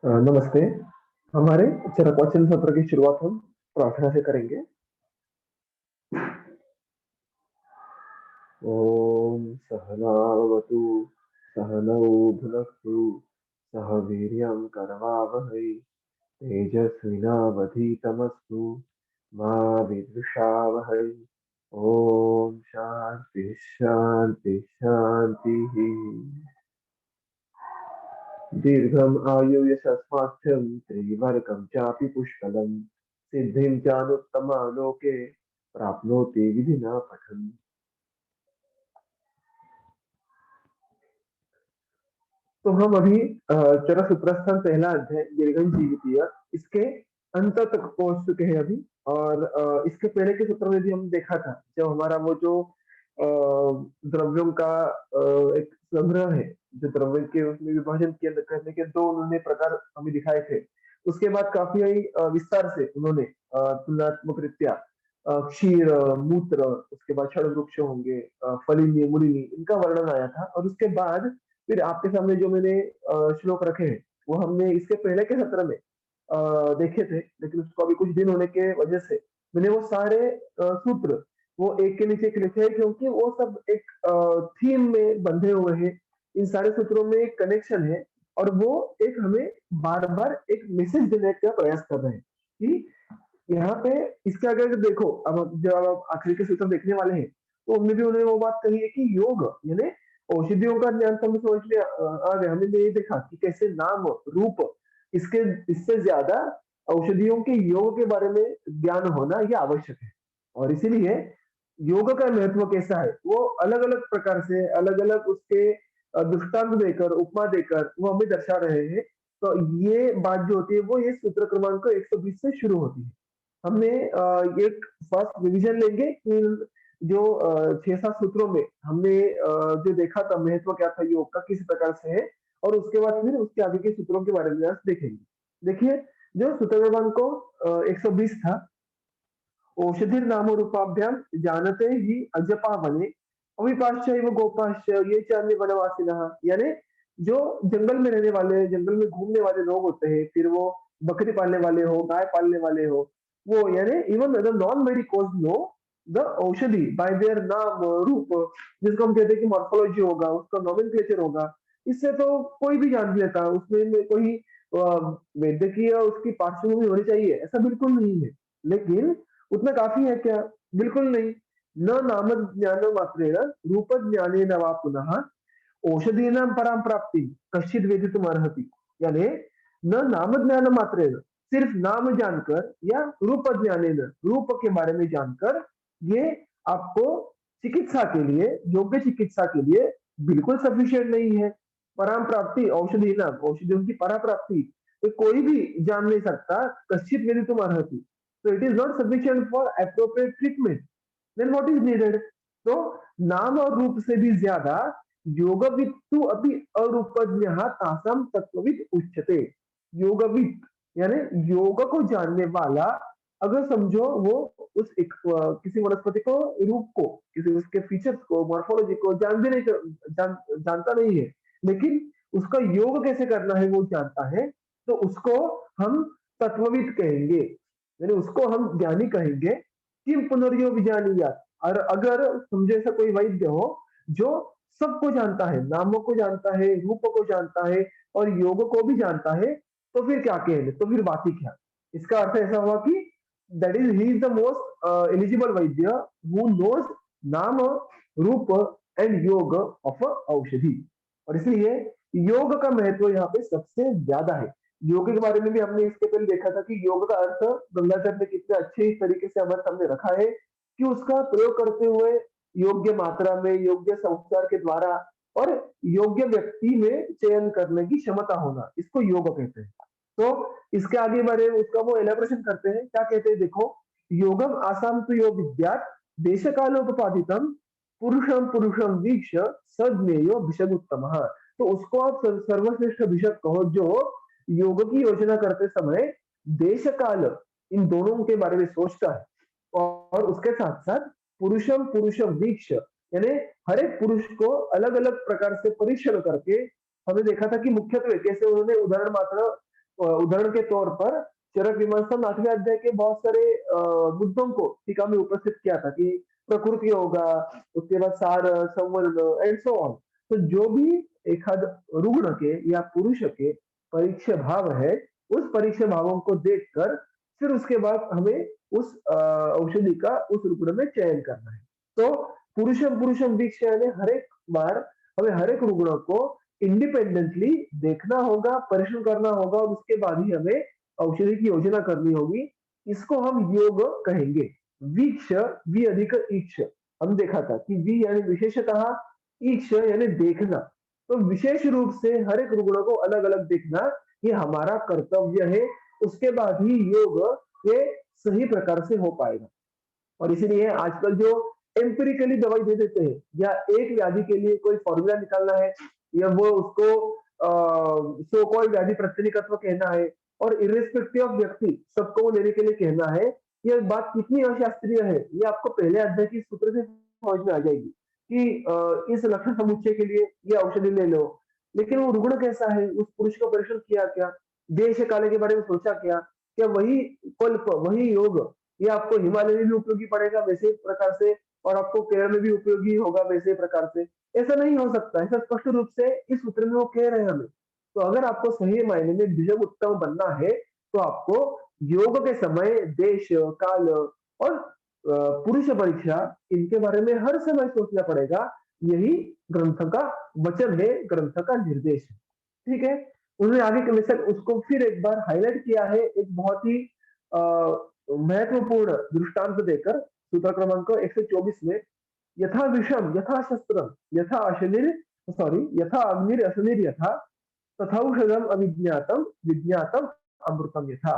नमस्ते। हमारे चरकवचन सत्र की शुरुआत हम प्रार्थना से करेंगे। ओम सहनावतु सहनौ भुनक्तु सह वीर्यं करवावहै तेजस्विनावधीतमस्तु मा विद्विषावहै। ओम शांति शांति शांति। दीर्घम् आयु यशस्वास्थ्यं त्रिवर्गं चापि पुष्कलम् सिद्धिं चानुत्तमालोके प्राप्नोति विधिना पठन्। तो हम अभी चरसूत्रस्थान पहला अध्याय दीर्घं जीवितीय इसके अंत तक पहुंच चुके हैं अभी। और इसके पहले के सूत्र में भी हम देखा था जब हमारा वो जो द्रव्यों का एक संग्रह है, जो द्रव्य के उसमें विभाजन करने के दो उन्होंने प्रकार हमें दिखाए थे। उसके बाद काफी विस्तार से उन्होंने तुलनात्मक रीत्या क्षीर, मूत्र, उसके बाद षड वृक्ष होंगे, फलिनी मूलिनी, इनका वर्णन आया था। और उसके बाद फिर आपके सामने जो मैंने श्लोक रखे हैं वो हमने इसके पहले के सत्र में देखे थे, लेकिन उसको अभी कुछ दिन होने के वजह से मैंने वो सारे सूत्र वो एक के नीचे एक लिखे हैं, क्योंकि वो सब एक थीम में बंधे हुए हैं। इन सारे सूत्रों में एक कनेक्शन है और वो एक हमें बार बार एक मैसेज देने का प्रयास कर रहे हैं कि यहाँ पे इसके आगे अगर देखो, अब जब आप आखिरी के सूत्र देखने वाले हैं तो उनमें भी उन्होंने वो बात कही है कि योग यानी औषधियों का ज्ञान तो हमें समझ में आ गया। हमने ये देखा कि कैसे नाम रूप इसके इससे ज्यादा औषधियों के योग के बारे में ज्ञान होना यह आवश्यक है। और इसीलिए योग का महत्व कैसा है वो अलग अलग प्रकार से अलग अलग उसके दृष्टांत देकर उपमा देकर वो हमें दर्शा रहे हैं। तो ये बात जो होती है वो ये सूत्र क्रमांक 120 से शुरू होती है। हमने एक फर्स्ट रिवीजन लेंगे कि जो 6-7 सूत्रों में हमने जो देखा था महत्व क्या था योग का किस प्रकार से है, और उसके बाद फिर उसके आगे के सूत्रों के बारे में आज देखेंगे। देखिए, जो सूत्र क्रमांक 120 था, औषधि नाम रूपाभ्याम जानते ही अजपा बने अविपाश्चैव गोपाश्च ये चान्य वनवासिनः। यानी जो जंगल में रहने वाले, जंगल में घूमने वाले लोग होते हैं, फिर वो बकरी पालने वाले हो, गाय पालने वाले हो, वो यानी even the non medicos know the औषधि बाय देयर नाम रूप, जिसको हम कहते हैं कि मॉर्फोलॉजी होगा, उसका नोमेनक्लेचर होगा। इससे तो कोई भी जान लेता है, उसमें कोई वैद्यकीय उसकी पार्श्वभूमि होनी चाहिए ऐसा बिल्कुल नहीं है। लेकिन उतना काफी है क्या? बिल्कुल नहीं। न नाम ज्ञान मात्रेण रूप ज्ञानेन वा पुनः औषधीनां परां प्राप्ति कश्चित् वेदितुम् अर्हति। यानी न नाम ज्ञान मात्रेण, सिर्फ नाम जानकर या रूप ज्ञानेन, रूप के बारे में जानकर ये आपको चिकित्सा के लिए, योग्य चिकित्सा के लिए बिल्कुल सफिशिएंट नहीं है। परां प्राप्ति औषधि ना, औषधियों की परा प्राप्ति तो कोई भी जान नहीं सकता। कश्चित वेदितुम् अर्हति, so it is not sufficient for appropriate treatment, then what is needed? तो नाम और रूप से भी ज्यादा योगवित्तु अपि अरूपज्ञः तासाम तत्वविद उच्यते। योगविद यानी योग को जानने वाला, अगर समझो वो उस किसी वनस्पति को, रूप को, किसी उसके फीचर्स को, मॉर्फोलॉजी को जान भी नहीं जानता नहीं है, लेकिन उसका योग कैसे करना है वो जानता है, तो उसको हम तत्वविद कहेंगे, यानी उसको हम ज्ञानी कहेंगे। किम पुनर्यो विजानीयात, और अगर समझे ऐसा कोई वैद्य हो जो सबको जानता है, नामों को जानता है, रूपों को जानता है और योग को भी जानता है, तो फिर क्या कहेंगे? तो फिर बात ही क्या? इसका अर्थ ऐसा हुआ कि that is he is the most eligible Vaidya who knows नाम, रूप एंड योग ऑफ औषधि। और इसलिए योग का महत्व यहाँ पे सबसे ज्यादा है। योग के बारे में भी हमने इसके पहले देखा था कि योग का अर्थ गंगाधर ने कितने अच्छे तरीके से हमारे सामने रखा है कि उसका प्रयोग करते हुए योग्य मात्रा में, योग्य संस्कार के द्वारा और योग्य व्यक्ति में चयन करने की क्षमता होना, इसको योग कहते हैं। तो इसके आगे बारे में उसका वो एलेबोरेशन करते हैं, क्या कहते हैं देखो, योगम आसाम तो योग विद्यात देश कालोपादितम पुरुषम पुरुषम वीक्ष सज्ञेयो भिषग उत्तम। तो उसको आप सर्वश्रेष्ठ भिषक कहो जो योग की योजना करते समय देश काल इन दोनों के बारे में सोचता है, और उसके साथ साथ पुरुषम पुरुषम वीक्ष यानी हर एक पुरुष को अलग अलग प्रकार से परीक्षण करके हमने देखा था कि मुख्यत्वे कैसे उन्होंने उदाहरण मात्र उदाहरण के तौर पर चरक विमर्शन 8वें अध्याय के बहुत सारे मुद्दों को टीका में उपस्थित किया था कि प्रकृति होगा, उसके बाद सार, संवर्ण एंड सो ऑन। तो जो भी एखाद रुग्ण के या पुरुष के परीक्ष भाव है, उस परीक्ष भावों को देखकर फिर उसके बाद हमें उस औषधि का उस रुग्ण में चयन करना है। तो पुरुषम पुरुषम वीक्ष यानी हर एक बार हमें हर एक रुग्ण को इंडिपेंडेंटली देखना होगा, परीक्षण करना होगा और उसके बाद ही हमें औषधि की योजना करनी होगी। इसको हम योग कहेंगे। वीक्ष, वी अधिक ईक्ष, हम देखा था कि वी यानी विशेषतः, ईक्ष यानी देखना। तो विशेष रूप से हर एक रुग्ण को अलग अलग देखना ये हमारा कर्तव्य है। उसके बाद ही योग ये सही प्रकार से हो पाएगा। और इसीलिए आजकल जो एम्पिरिकली दवाई दे देते हैं या एक व्याधि के लिए कोई फॉर्मूला निकालना है या वो उसको सो कॉल्ड व्याधि प्रत्यनिकत्व कहना है और इर्रेस्पेक्टिव ऑफ व्यक्ति सबको वो लेने के लिए कहना है, ये बात कितनी अशास्त्रीय है ये आपको पहले अध्याय की सूत्र से समझ में आ जाएगी कि इस लक्षण समुच्चय के लिए ये औषधि ले लो। लेकिन वो रुग्ण कैसा है, उस पुरुष का परीक्षण किया क्या, देश काले के बारे में सोचा क्या वही कल्प वही योग ये आपको हिमालय में भी उपयोगी पड़ेगा वैसे प्रकार से और आपको केरल में भी उपयोगी होगा वैसे प्रकार से, ऐसा नहीं हो सकता। ऐसा स्पष्ट रूप से इस सूत्र में वो कह रहे हैं हमें। तो अगर आपको सही मायने में द्विजग उत्तम बनना है तो आपको योग के समय देश काल और पुरुष परीक्षा इनके बारे में हर समय सोचना पड़ेगा। यही ग्रंथ का वचन है, ग्रंथ का निर्देश है। ठीक है, उन्होंने आगे के लेसन उसको फिर एक बार हाईलाइट किया है एक बहुत ही महत्वपूर्ण दृष्टांत देकर सूत्र क्रमांक 124 में, यथा विषम यथा शस्त्रम यथा अशनिर सॉरी यथा अग्निर अशनिर यथा तथौषधम अविज्ञातम विज्ञातम अमृतम यथा,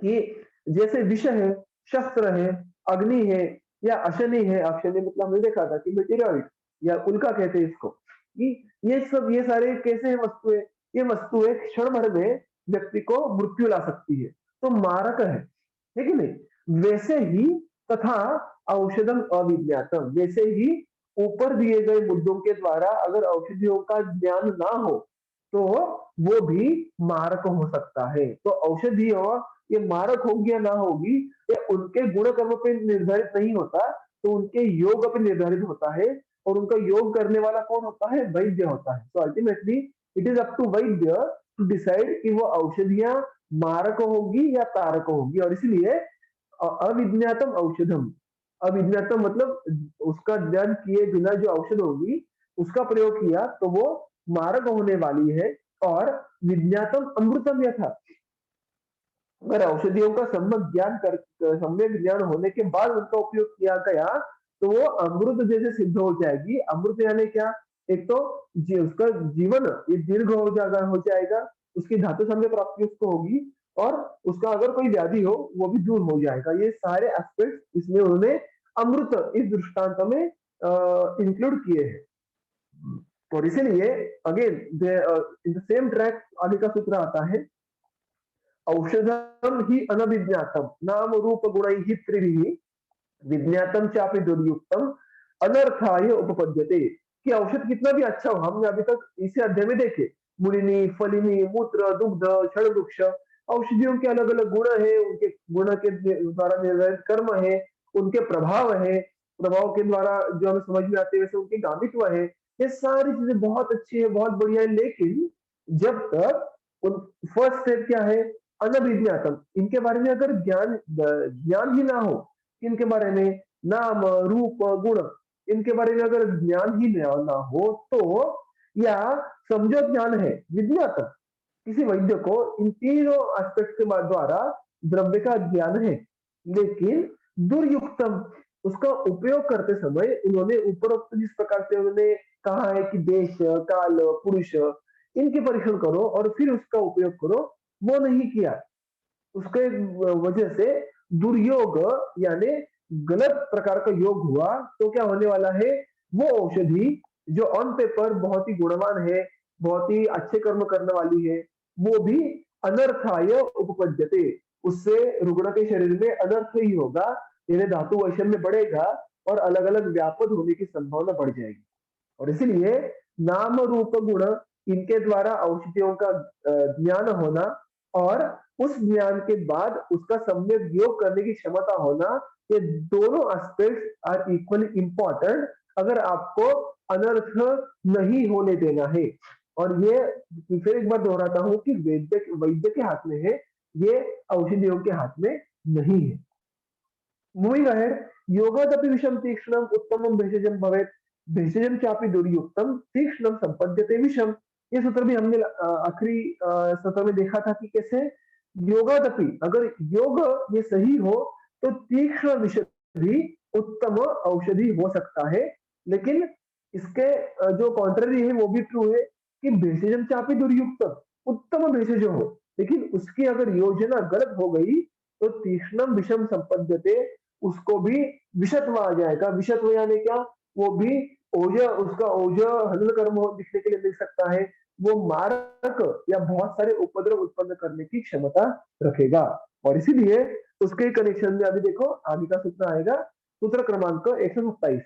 कि जैसे विष है, शस्त्र है, अग्नि है या अशनि है, अशनि मतलब हमने देखा था कि मेटेरियल या उल्का कहते हैं इसको, कि ये सब ये सारे कैसे वस्तुएं, ये वस्तुएं क्षण भर में व्यक्ति को मृत्यु ला सकती है, तो मारक है कि नहीं। वैसे ही तथा औषधम अविज्ञातम, वैसे ही ऊपर दिए गए मुद्दों के द्वारा अगर औषधियों का ज्ञान ना हो तो वो भी मारक हो सकता है। तो औषधियों ये मारक होगी या ना होगी ये उनके गुण कर्म पे निर्धारित नहीं होता, तो उनके योग पे निर्धारित होता है। और उनका योग करने वाला कौन होता है, वैद्य होता है। तो ultimately it is up to vaidya to decide कि वो औषधियां मारक होगी या तारक होगी। और इसलिए अविज्ञातम औषधम, अविज्ञातम मतलब उसका ज्ञान किए बिना जो औषध होगी उसका प्रयोग किया तो वो मारक होने वाली है। और विज्ञातम अमृतम यथा, अगर औषधियों का सम्यक ज्ञान होने के बाद उनका उपयोग किया गया तो वो अमृत जैसे सिद्ध हो जाएगी। अमृत यानी क्या, एक तो उसका जीवन ये दीर्घ हो जाएगा, उसकी धातु सम्य प्राप्ति उसको होगी और उसका अगर कोई व्याधि हो वो भी दूर हो जाएगा। ये सारे एस्पेक्ट इसमें उन्होंने अमृत इस दृष्टांत में इंक्लूड किए हैं। और इसीलिए again in the same track आगे का सूत्र आता है, औषधम ही अनभिज्ञातम नाम रूप गुणैः त्रिभिः विज्ञातम चापि दुर्युक्तम अनर्थाय उपपद्यते, कि औषध कितना भी अच्छा हो, हमने अभी तक इसे अध्याय में देखे मुलिनी फलिनी मूत्र दुग्ध क्षण वृक्ष, औषधियों के अलग अलग गुण है, उनके गुण के द्वारा निर्धारित कर्म है, उनके प्रभाव है, प्रभाव के द्वारा जो हमें समझ में आते हैं वैसे उनके गामित्व है। ये सारी चीजें बहुत अच्छी है, बहुत बढ़िया है, लेकिन जब तक उन फर्स्ट स्टेप क्या है, अनभिज्ञातम, इनके बारे में अगर ज्ञान ही ना हो, इनके बारे में नाम रूप गुण इनके बारे में अगर ज्ञान ही ना हो तो, या समझो ज्ञान है विज्ञातम, किसी वैद्य को इन तीनों एस्पेक्ट के द्वारा द्रव्य का ज्ञान है, लेकिन दुर्युक्तम, उसका उपयोग करते समय उन्होंने उपरोक्त जिस प्रकार से उन्होंने कहा है कि देश काल पुरुष इनके परीक्षण करो और फिर उसका उपयोग करो, वो नहीं किया। उसके वजह से दुर्योग यानी गलत प्रकार का योग हुआ। तो क्या होने वाला है, वो औषधि जो ऑन पेपर बहुत ही गुणवान है, बहुत ही अच्छे कर्म करने वाली है, वो भी अनर्थाय उपपद्यते, उससे रुग्ण के शरीर में अनर्थ ही होगा, यानी धातु वैषम्य बढ़ेगा और अलग अलग व्यापक होने की संभावना बढ़ जाएगी। और इसलिए नाम रूप गुण इनके द्वारा औषधियों का ज्ञान होना और उस ज्ञान के बाद उसका सम्यक योग करने की क्षमता होना, ये दोनों एस्पेक्ट्स आर इक्वली इंपॉर्टेंट अगर आपको अनर्थ नहीं होने देना है। और ये फिर एक बार दोहराता हूं कि वैद्य वैद्य के हाथ में है, ये औषधियों के हाथ में नहीं है। मूविंग अहेड, योगादपि विषम तीक्ष्णम उत्तमम भेषजम भवेत, भेषजम चापि दुर्युक्तम तीक्ष्णम संपद्यते विषम। ये सूत्र भी हमने आखिरी सत्र में देखा था कि कैसे योगादपि, अगर योग ये सही हो तो तीक्ष्ण विष भी उत्तम औषधि हो सकता है। लेकिन इसके जो कॉन्ट्ररी है वो भी ट्रू है कि भेषजम चापि दुर्युक्त, उत्तम भेषज हो लेकिन उसकी अगर योजना गलत हो गई तो तीक्ष्णम विषम संपद्यते, उसको भी विषत्व आ जाएगा। विषत्व यानी क्या, वो भी ओज, उसका ओज हनन कर्म दिखने के लिए मिल सकता है, वो मारक या बहुत सारे उपद्रव उत्पन्न करने की क्षमता रखेगा। और इसीलिए उसके कनेक्शन में अभी देखो आगे का सूत्र आएगा, सूत्र क्रमांक 127,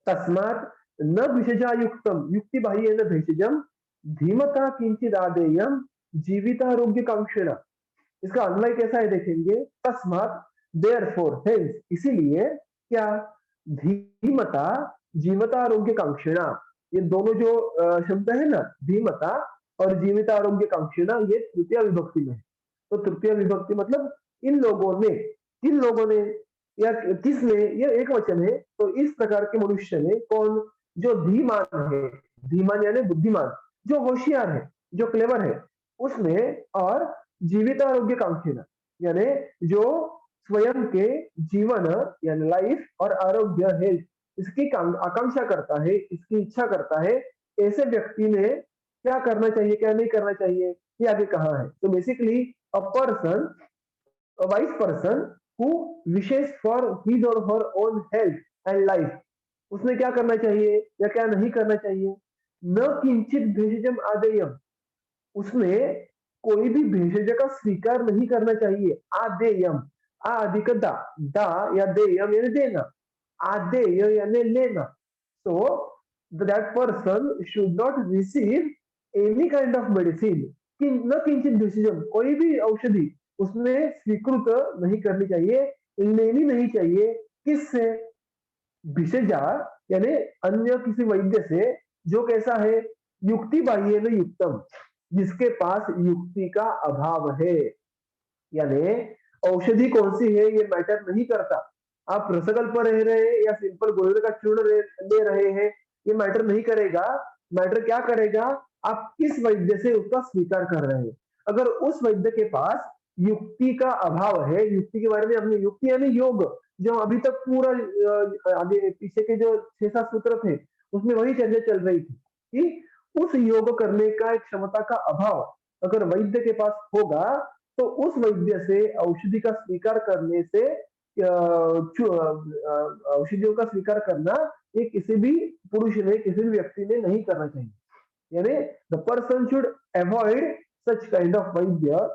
तस्मात् न विषजायुक्तम युक्ति बाह्य न भेषजम धीमता किंचित आदेयम जीवितारोग्य कांक्षेण। इसका अन्वय कैसा है देखेंगे, तस्मात् देयरफॉर हेंस, इसीलिए क्या, धीमता जीवितारोग्य कांक्षिणा, ये दोनों जो शब्द है ना, धीमता और जीवितारोग्य कांक्षिणा, ये तृतीय विभक्ति में है। तो तृतीय विभक्ति मतलब इन लोगों ने, किन लोगों ने या किसने, ये एक वचन है। तो इस प्रकार के मनुष्य ने, कौन, जो धीमान है, धीमान यानी बुद्धिमान, जो होशियार है, जो क्लेवर है, उसने, और जीवितारोग्य कांक्षिणा यानी जो स्वयं के जीवन यानी लाइफ और आरोग्य हेल्थ इसकी आकांक्षा करता है, इसकी इच्छा करता है, ऐसे व्यक्ति ने क्या करना चाहिए क्या नहीं करना चाहिए, ये आगे कहा है। तो basically a person, a wise person who wishes for his or her own health and life, उसने क्या करना चाहिए या क्या नहीं करना चाहिए, न किंचित भेषजम आदेयम, उसने कोई भी भेषज का स्वीकार नहीं करना चाहिए। आदेयम, आ अधिक दा, दा या देयम यानी देना, आदेय यानी लेना। So that person should not receive any kind of medicine, कि न किंचित भेषजम, कोई भी औषधि उसने स्वीकृत नहीं करनी चाहिए, लेनी नहीं चाहिए। किससे, भिषजा यानी अन्य किसी वैद्य से, जो कैसा है, युक्ति बाह्य न युक्तम, जिसके पास युक्ति का अभाव है। यानी औषधि कौन सी है ये मैटर नहीं करता, आप रसगल्प रह रहे हैं या सिंपल गोले का चूर्ण ले रहे हैं, ये मैटर नहीं करेगा। मैटर क्या करेगा, आप किस वैद्य से उसका स्वीकार कर रहे हैं। अगर उस वैद्य के पास युक्ति का अभाव है, युक्ति के बारे में हमने, युक्ति यानी योग, जो अभी तक पूरा आगे पीछे के जो 6-7 सूत्र थे उसमें वही चर्चा चल रही थी कि उस योग करने का एक क्षमता का अभाव अगर वैद्य के पास होगा तो उस वैद्य से औषधि का स्वीकार करने से, औषधियों का स्वीकार करना ये किसी भी पुरुष ने, किसी भी व्यक्ति ने नहीं करना चाहिए। यानी the person should avoid such kind of वैद्य,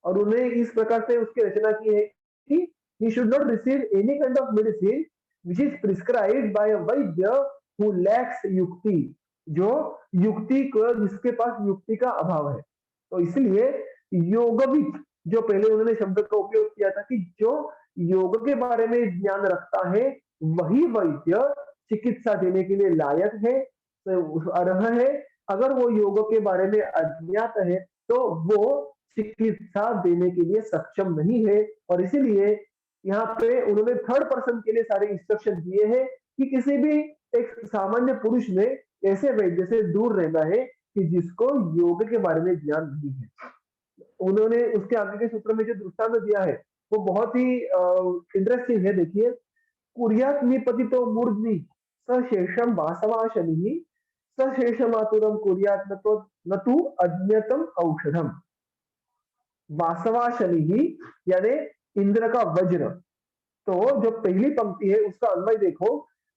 और उन्हें इस प्रकार से उसकी रचना की है कि he should not receive any kind of medicine which is prescribed by a Vaidya who lacks युक्ति, जो युक्ति को, जिसके पास युक्ति का अभाव है। तो इसलिए योगविद, जो पहले उन्होंने शब्द का उपयोग किया था कि जो योग के बारे में ज्ञान रखता है वही वैद्य चिकित्सा देने के लिए लायक है, तो अर्ह है। अगर वो योग के बारे में अज्ञात है तो वो चिकित्सा देने के लिए सक्षम नहीं है। और इसीलिए यहाँ पे उन्होंने थर्ड पर्सन के लिए सारे इंस्ट्रक्शन दिए हैं कि किसी भी एक सामान्य पुरुष में ऐसे वैद्य से दूर रहना है कि जिसको योग के बारे में ज्ञान नहीं है। उन्होंने उसके आगे के सूत्र में जो दृष्टांत दिया है वो बहुत ही इंटरेस्टिंग है। देखिए, कुर्यात निपतितो मूर्ध्नि सशेषम वासवा शनि सशेषमातुरम कुर्यात न तु अज्ञातम औषधम। वासवा शनि यानी इंद्र का वज्र। तो जो पहली पंक्ति है उसका अन्वय देखो,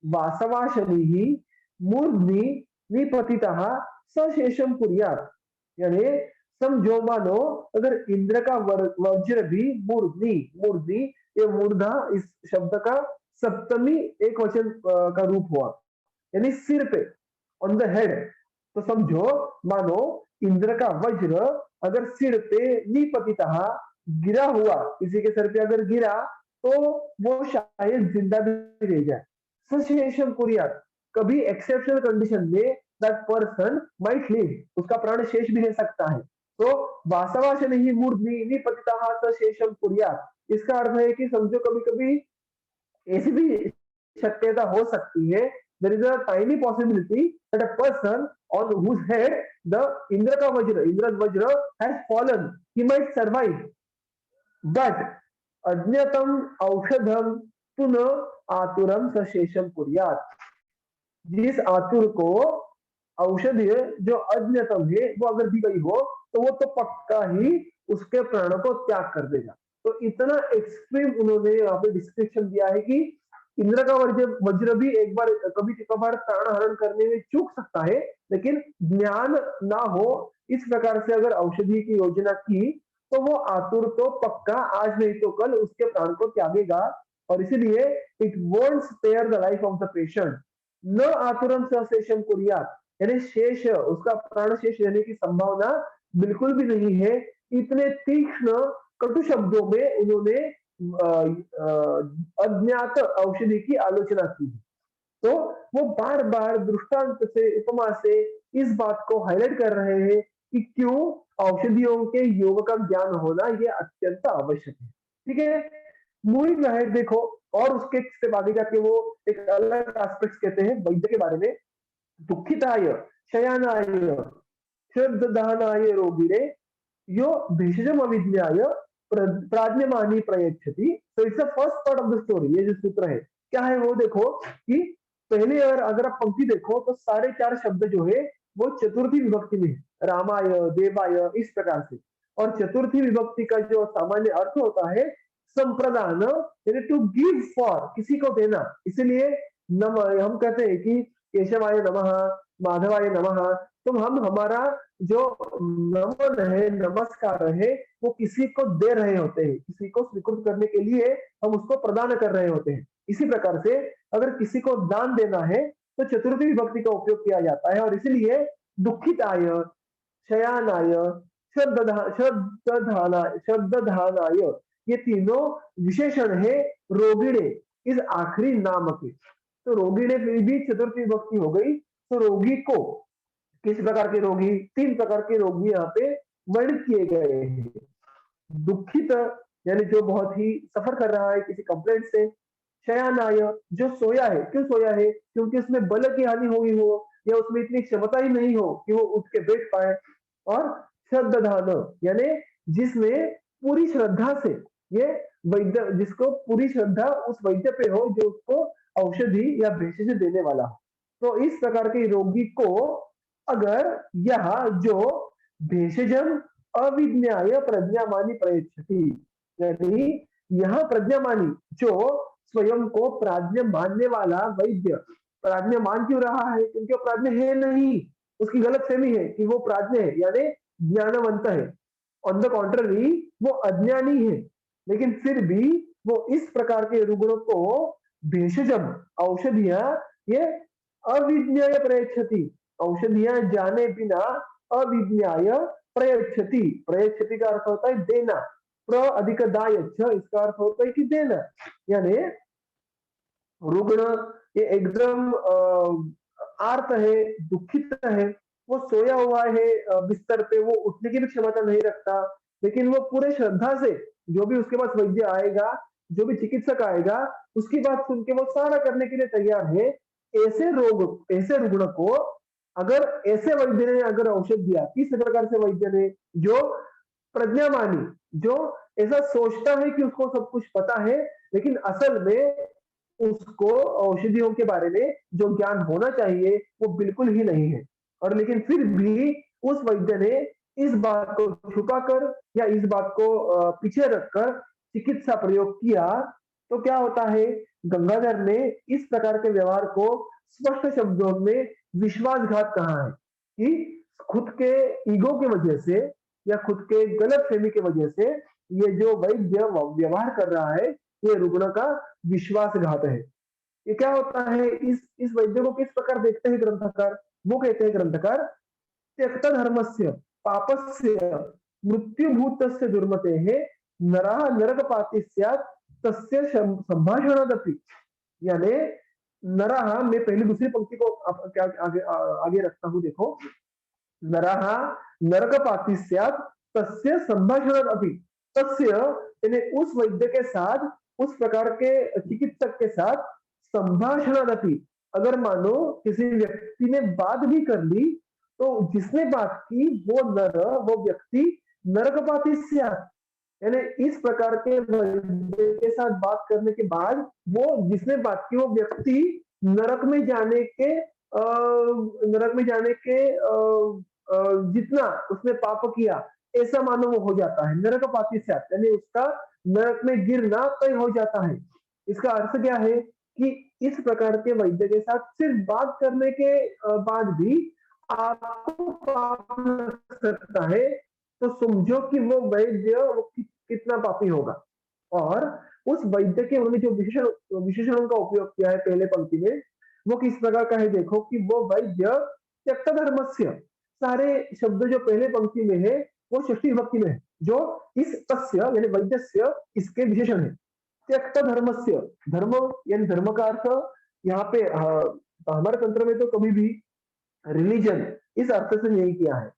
वासवा शनि मूर्ध्नि निपतितः सशेषम कुर्यात, यानी समझो मानो अगर इंद्र का वज्र भी मूर्धनि, मूर्धनि ये मूर्धा इस शब्द का सप्तमी एक वचन का रूप हुआ, यानी सिर पे, ऑन द हेड। तो समझो मानो इंद्र का वज्र अगर सिर पे निपतितः गिरा हुआ, किसी के सर पे अगर गिरा तो वो शायद जिंदा भी रह जाए। सशेषम कुर्यात, कभी एक्सेप्शनल कंडीशन में दैट पर्सन माइट लिव, उसका प्राण शेष भी रह सकता है। तो वासवाश नहीं मूर्धनि निपतितः सशेषम कुर्यात, इसका अर्थ है कि समझो कभी कभी ऐसी भी शक्यता हो सकती है, there is a tiny possibility that a person on whose head the Indra's Vajra has fallen, he might survive, but अज्ञातम औषधम पुनः आतुरम सशेषम कुर्यात, जिस आतुर को औषधि जो अज्ञातम है वो अगर दी गई हो तो वो तो पक्का ही उसके प्राणों को त्याग कर देगा। तो इतना एक्सट्रीम उन्होंने यहाँ पे डिस्क्रिप्शन दिया है कि इंद्र का वज्र भी एक बार कभी कभार प्राण हरण करने में चूक सकता है, लेकिन ज्ञान ना हो इस प्रकार से अगर औषधि की योजना की तो वो आतुर तो पक्का आज नहीं तो कल उसके प्राण को त्यागेगा। और इसीलिए it won't spare the life of the patient, न आतुरम सशेषम कुर्यात, यानी शेष उसका प्राण शेष रहने की संभावना बिल्कुल भी नहीं है। इतने तीक्ष्ण कटु शब्दों में उन्होंने अज्ञात औषधि की आलोचना की। तो वो बार बार दृष्टांत से उपमा से इस बात को हाईलाइट कर रहे हैं कि क्यों औषधियों के योग का ज्ञान होना यह अत्यंत आवश्यक है। ठीक है, मूविंग अहेड देखो, और उसके से आगे जाके वो एक अलग एस्पेक्ट्स कहते हैं वैद्य के बारे में। दुखिताय शयानाय श्रद्धानाय रोगिणे यो भेषजम अविज्ञाय प्राज्ञमानी प्रयच्छति। तो it's the first part of the story. ये जो सूत्र है क्या है वो देखो कि पहले अगर आप पंक्ति देखो तो सारे चार शब्द जो है वो चतुर्थी विभक्ति में है, रामाय देवाय इस प्रकार से। और चतुर्थी विभक्ति का जो सामान्य अर्थ होता है संप्रदान, यानी टू गिव फॉर, किसी को देना। इसलिए नम हम कहते हैं कि केशवाय नमः, माधवाय नमः, तो हम हमारा जो नमन है, नमस्कार है, वो किसी को दे रहे होते हैं, किसी को स्वीकृत करने के लिए हम उसको प्रदान कर रहे होते हैं। इसी प्रकार से अगर किसी को दान देना है तो चतुर्थी विभक्ति का उपयोग किया जाता है। और इसलिए दुखिताय, शयानाय, श्रद्धानाय, ये तीनों विशेषण है रोगिणे इस आखिरी नाम के। तो रोगिणे भी चतुर्थी विभक्ति हो गई। तो रोगी को, किस प्रकार के रोगी, तीन प्रकार के रोगी यहाँ पे वर्णित किए गए हैं। दुखित यानी जो बहुत ही सफर कर रहा है किसी कंप्लेंट से। शयानाय जो सोया है, क्यों सोया है, क्योंकि उसमें बल की हानि हुई हो या उसमें इतनी क्षमता ही नहीं हो कि वो उठ के बैठ पाए। और श्रद्धान यानी जिसने पूरी श्रद्धा से, ये वैद्य जिसको पूरी श्रद्धा उस वैद्य पे हो जो उसको औषधि या भेषज देने वाला हो। तो इस प्रकार के रोगी को अगर यह जो भेषजम अविज्ञाय प्रज्ञामानी प्रयच्छति, यानी यह प्रज्ञामानी जो स्वयं को प्राज्ञ मानने वाला वैद्य, प्राज्ञ मान क्यों रहा है, क्योंकि वो प्राज्ञ है नहीं, उसकी गलतफहमी है कि वो प्राज्ञ है यानी ज्ञानवंत है। ऑन द कॉन्ट्ररी वो अज्ञानी है, लेकिन फिर भी वो इस प्रकार के रुग्णों को भेषजम औषधियां ये अविज्ञाय प्रयच्छति, औषधियां जाने बिना अविज्ञाय प्रयच्छति, प्रयच्छति का अर्थ होता है देना, प्र अधिक दायच्छ इसका अर्थ होता है कि देना। यानी रुग्ण ये एकदम आर्त है, दुखित है, वो सोया हुआ है बिस्तर पे, वो उठने की भी क्षमता नहीं रखता, लेकिन वो पूरे श्रद्धा से जो भी उसके पास वैद्य आएगा, जो भी चिकित्सक आएगा, उसकी बात सुन के वो सारा करने के लिए तैयार है। ऐसे रुग्ण को अगर ऐसे वैद्य ने अगर औषध दिया, किस प्रकार से वैद्य ने, जो प्रज्ञामानी, जो ऐसा सोचता है कि उसको सब कुछ पता है, लेकिन असल में उसको औषधियों के बारे में जो ज्ञान होना चाहिए वो बिल्कुल ही नहीं है। और लेकिन फिर भी उस वैद्य ने इस बात को छुपाकर या इस बात को पीछे रखकर चिकित्सा प्रयोग किया। तो क्या होता है, गंगाधर ने इस प्रकार के व्यवहार को स्पष्ट शब्दों में विश्वासघात कहा है कि खुद के ईगो की वजह से या खुद के गलत फहमी की वजह से ये जो वैद्य व्यवहार कर रहा है ये रुग्ण का विश्वासघात है। ये क्या होता है, इस वैद्य को किस प्रकार देखते हैं ग्रंथकार, वो कहते हैं ग्रंथकार त्यक्त धर्मस्य पापस्य मृत्युभूतस्य दुर्मतेः नरः नरकपाती स्यात् तस्य संभाषणादपि। यानी नरः, मैं पहले दूसरी पंक्ति को क्या आगे रखता हूं, देखो। नरः नरकपाती स्यात् तस्य संभाषणादपि। तस्य यानी उस वैद्य के साथ, उस प्रकार के चिकित्सक के साथ संभाषणादपि। अगर मानो किसी व्यक्ति ने बात भी कर ली, तो जिसने बात की वो नर, वो व्यक्ति नरकपाती स्यात्, यानी इस प्रकार के वैद्य के साथ बात करने के बाद वो जिसने बात की वो व्यक्ति नरक में जाने के नरक में जाने के जितना उसने पाप किया ऐसा मानो वो हो जाता है, नरक पाती से, यानी उसका नरक में गिरना तय हो जाता है। इसका अर्थ क्या है कि इस प्रकार के वैद्य के साथ सिर्फ बात करने के बाद भी आपको पाप लग सकता है। तो समझो कि वो वैद्य वो कितना पापी होगा। और उस वैद्य के उन्होंने जो विशेषणों का उपयोग किया है पहले पंक्ति में, वो किस प्रकार का है, देखो कि वो वैद्य त्यक्त धर्मस्य। सारे शब्द जो पहले पंक्ति में है वो षष्ठी विभक्ति में है, जो इस तस्य यानी वैद्यस्य इसके विशेषण है। त्यक्त धर्मस्य, धर्म यानी धर्म का अर्थ यहाँ पे हमारे तंत्र में तो कभी भी रिलीजन इस अर्थ से नहीं किया है।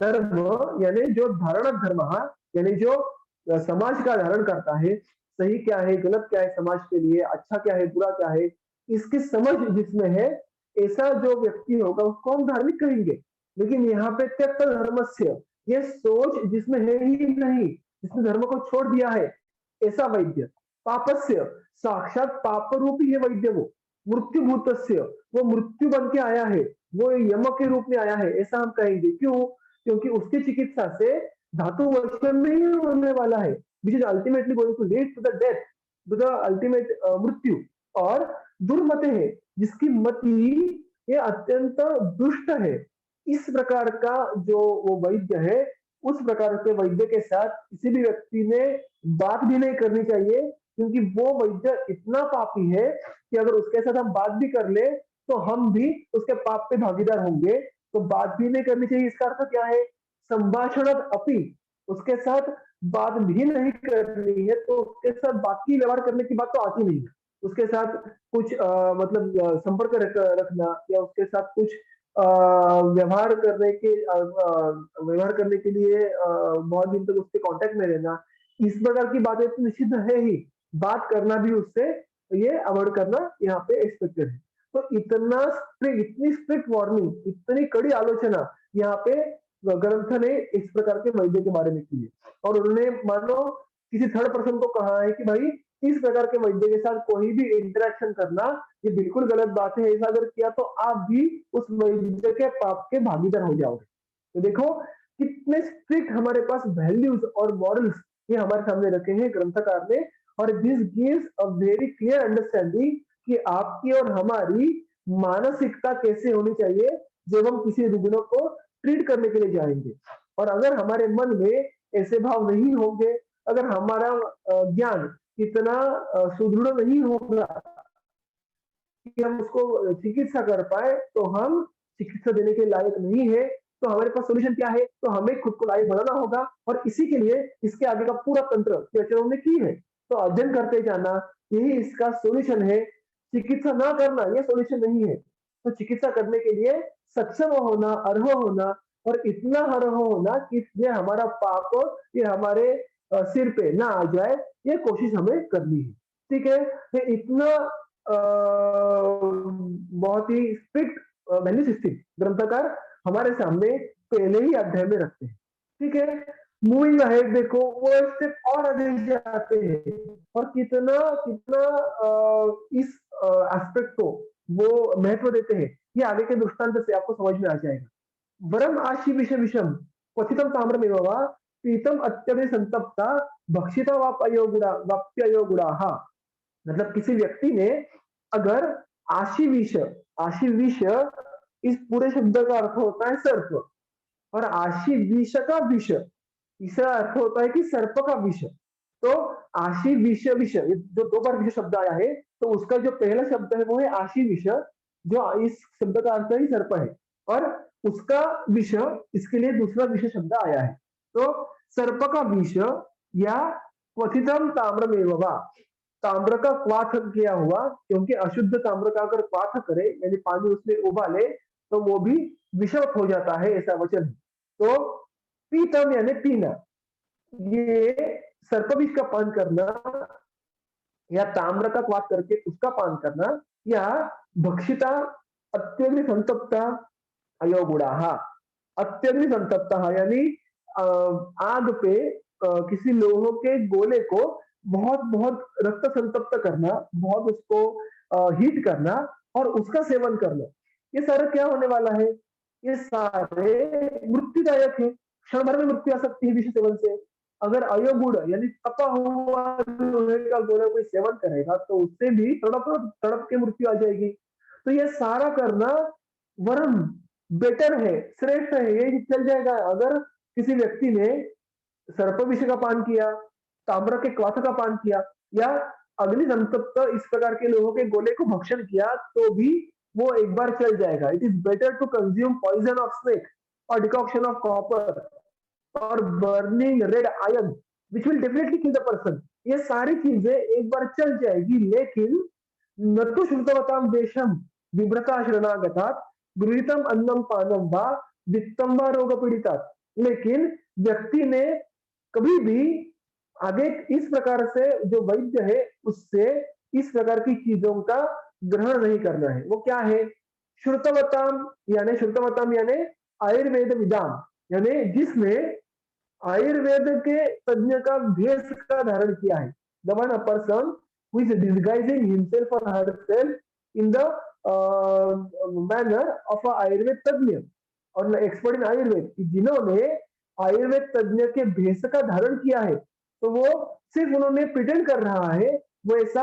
धर्म यानी जो धारण धर्म, यानी जो समाज का धारण करता है, सही क्या है गलत क्या है समाज के लिए, अच्छा क्या है बुरा क्या है, इसकी समझ जिसमें है, ऐसा जो व्यक्ति होगा उसको हम धार्मिक कहेंगे। लेकिन यहाँ पे त्यक्त धर्मस्य, ये सोच जिसमें है ही नहीं, जिसने धर्म को छोड़ दिया है, ऐसा वैद्य। पापस्य, साक्षात पाप रूपी है वैद्य वो। मृत्युभूतस्य, वो मृत्यु बन के आया है, वो यम के रूप में आया है, ऐसा हम कहेंगे। क्यों? क्योंकि उसकी चिकित्सा से धातु वचन नहीं होने वाला है, which is ultimately going to lead to the death, to the ultimate मृत्यु। और दुर्मते है, जिसकी मति ये अत्यंत दुष्ट है। इस प्रकार का जो वो वैद्य है, उस प्रकार के वैद्य के साथ किसी भी व्यक्ति ने बात भी नहीं करनी चाहिए, क्योंकि वो वैद्य इतना पापी है कि अगर उसके साथ हम बात भी कर ले तो हम भी उसके पाप पे भागीदार होंगे। तो बात भी नहीं करनी चाहिए। इसका अर्थ क्या है? संभाषण अपी, उसके साथ बात भी नहीं करनी है, तो उसके साथ बाकी व्यवहार करने की बात तो आती नहीं है। उसके साथ कुछ मतलब संपर्क रखना या उसके साथ कुछ व्यवहार करने के लिए बहुत दिन तक उसके कांटेक्ट में रहना, इस प्रकार की बातें तो निश्चित है ही। बात करना भी उससे ये अवॉइड करना यहाँ पे एक्सपेक्टेड है। तो इतनी स्ट्रिक्ट वार्निंग, इतनी कड़ी आलोचना यहाँ पे ग्रंथ ने इस प्रकार के वैद्य के बारे में की है। और उन्होंने मानो किसी थर्ड पर्सन को कहा है कि भाई इस प्रकार के वैद्य के साथ कोई भी इंटरेक्शन करना ये बिल्कुल गलत बात है, ऐसा अगर किया तो आप भी उस वैद्य के पाप के भागीदार हो जाओगे। तो देखो कितने स्ट्रिक्ट हमारे पास वैल्यूज और मॉरल्स ये हमारे सामने रखे हैं ग्रंथकार ने। और this gives a very clear understanding कि आपकी और हमारी मानसिकता कैसे होनी चाहिए जब हम किसी रुग्ण को ट्रीट करने के लिए जाएंगे। और अगर हमारे मन में ऐसे भाव नहीं होंगे, अगर हमारा ज्ञान इतना सुदृढ़ नहीं होगा कि हम उसको चिकित्सा कर पाए, तो हम चिकित्सा देने के लायक नहीं है। तो हमारे पास सोल्यूशन क्या है? तो हमें खुद को लायक बनाना होगा, और इसी के लिए इसके आगे का पूरा तंत्र चर्चा ने की है। तो अध्ययन करते जाना यही इसका सोल्यूशन है। चिकित्सा ना करना यह सोल्यूशन नहीं है। तो चिकित्सा करने के लिए सक्षम होना, अर्ह होना, और इतना अर्ह होना कि ये हमारा पाप ये हमारे सिर पे ना आ जाए, ये कोशिश हमें करनी है। ठीक है? तो इतना बहुत ही स्ट्रिक्ट वैल्यू सिस्टम ग्रंथकार हमारे सामने पहले ही अध्याय में रखते हैं। ठीक है? मूविंग अहेड देखो, वो स्टेप और आगे जाते हैं और कितना कितना इस एस्पेक्ट को वो महत्व देते हैं, ये आगे के दृष्टांत से आपको समझ में आ जाएगा। वरम आशी विष विषम क्वथितम ताम्रमेव वा पीतम अत्यधि संतप्ता भक्षिता वाप्ययो गुड़ा। मतलब किसी व्यक्ति ने अगर आशीविष, आशीविष इस पूरे शब्द का अर्थ होता है सर्प, और आशीविष का विष इसका अर्थ होता है कि सर्प का विष। तो आशीविष विष, जो दो बार विष शब्द आया है, तो उसका जो पहला शब्द है वो है आशीविष, जो इस शब्द का अर्थ ही सर्प है, और उसका विष इसके लिए दूसरा विष शब्द आया है। तो सर्प का विष या क्वथितम ताम्रमेव वा, ताम्र का क्वाथ किया हुआ, क्योंकि अशुद्ध ताम्र का अगर क्वाथ करे यानी पानी उसमें उबाले तो वो भी विषवत हो जाता है, ऐसा वचन है। तो पीतम यानी पीना, ये सर्प विष का पान करना या ताम्र का क्वाथ करके उसका पान करना, या भक्षिता अत्यधिक संतप्ता अयोगुणाहा, अत्यधिक संतप्ता यानी आग पे किसी लोहे के गोले को बहुत बहुत रक्त संतप्त करना, बहुत उसको हीट करना और उसका सेवन करना, ये सारा क्या होने वाला है? ये सारे मृत्युदायक है, क्षण भर में मृत्यु आ सकती है विष सेवन से। अगर अयोगुण यानी तपा हुआ लोहे का गोला कोई सेवन करेगा तो उससे भी तड़प तड़प के मृत्यु आ जाएगी। तो ये सारा करना वरम बेटर है, श्रेष्ठ है, ये चल जाएगा अगर किसी व्यक्ति ने सर्प विष का पान किया, ताम्र के क्वाथ का पान किया या अग्नि संतप्त इस प्रकार के लोगों के गोले को भक्षण किया तो भी वो एक बार चल जाएगा। It is better to consume poison of snake और डिकॉक्शन ऑफ कॉपर और burning red iron which will definitely kill the person. ये सारी चीजें एक बार चल जाएगी, लेकिन न तो श्रुतवताम देशम विभ्रता शरणागतात गृहीतम अन्नम पानम वा वित्तम वा रोग पीड़ितात। लेकिन व्यक्ति ने कभी भी आगे इस प्रकार से जो वैद्य है उससे इस प्रकार की चीजों का ग्रहण नहीं करना है। वो क्या है? श्रुतवताम यानी आयुर्वेद विदाम, यानी जिसने आयुर्वेद के तज्ञ का भेष का धारण किया है। The one a person who is disguising himself और herself in the manner of a Ayurveda तज्ञ और एक्सपर्ट इन आयुर्वेद, जिन्होंने आयुर्वेद तज्ञ के भेष का धारण किया है, तो वो सिर्फ उन्होंने प्रिटेंड कर रहा है, वो ऐसा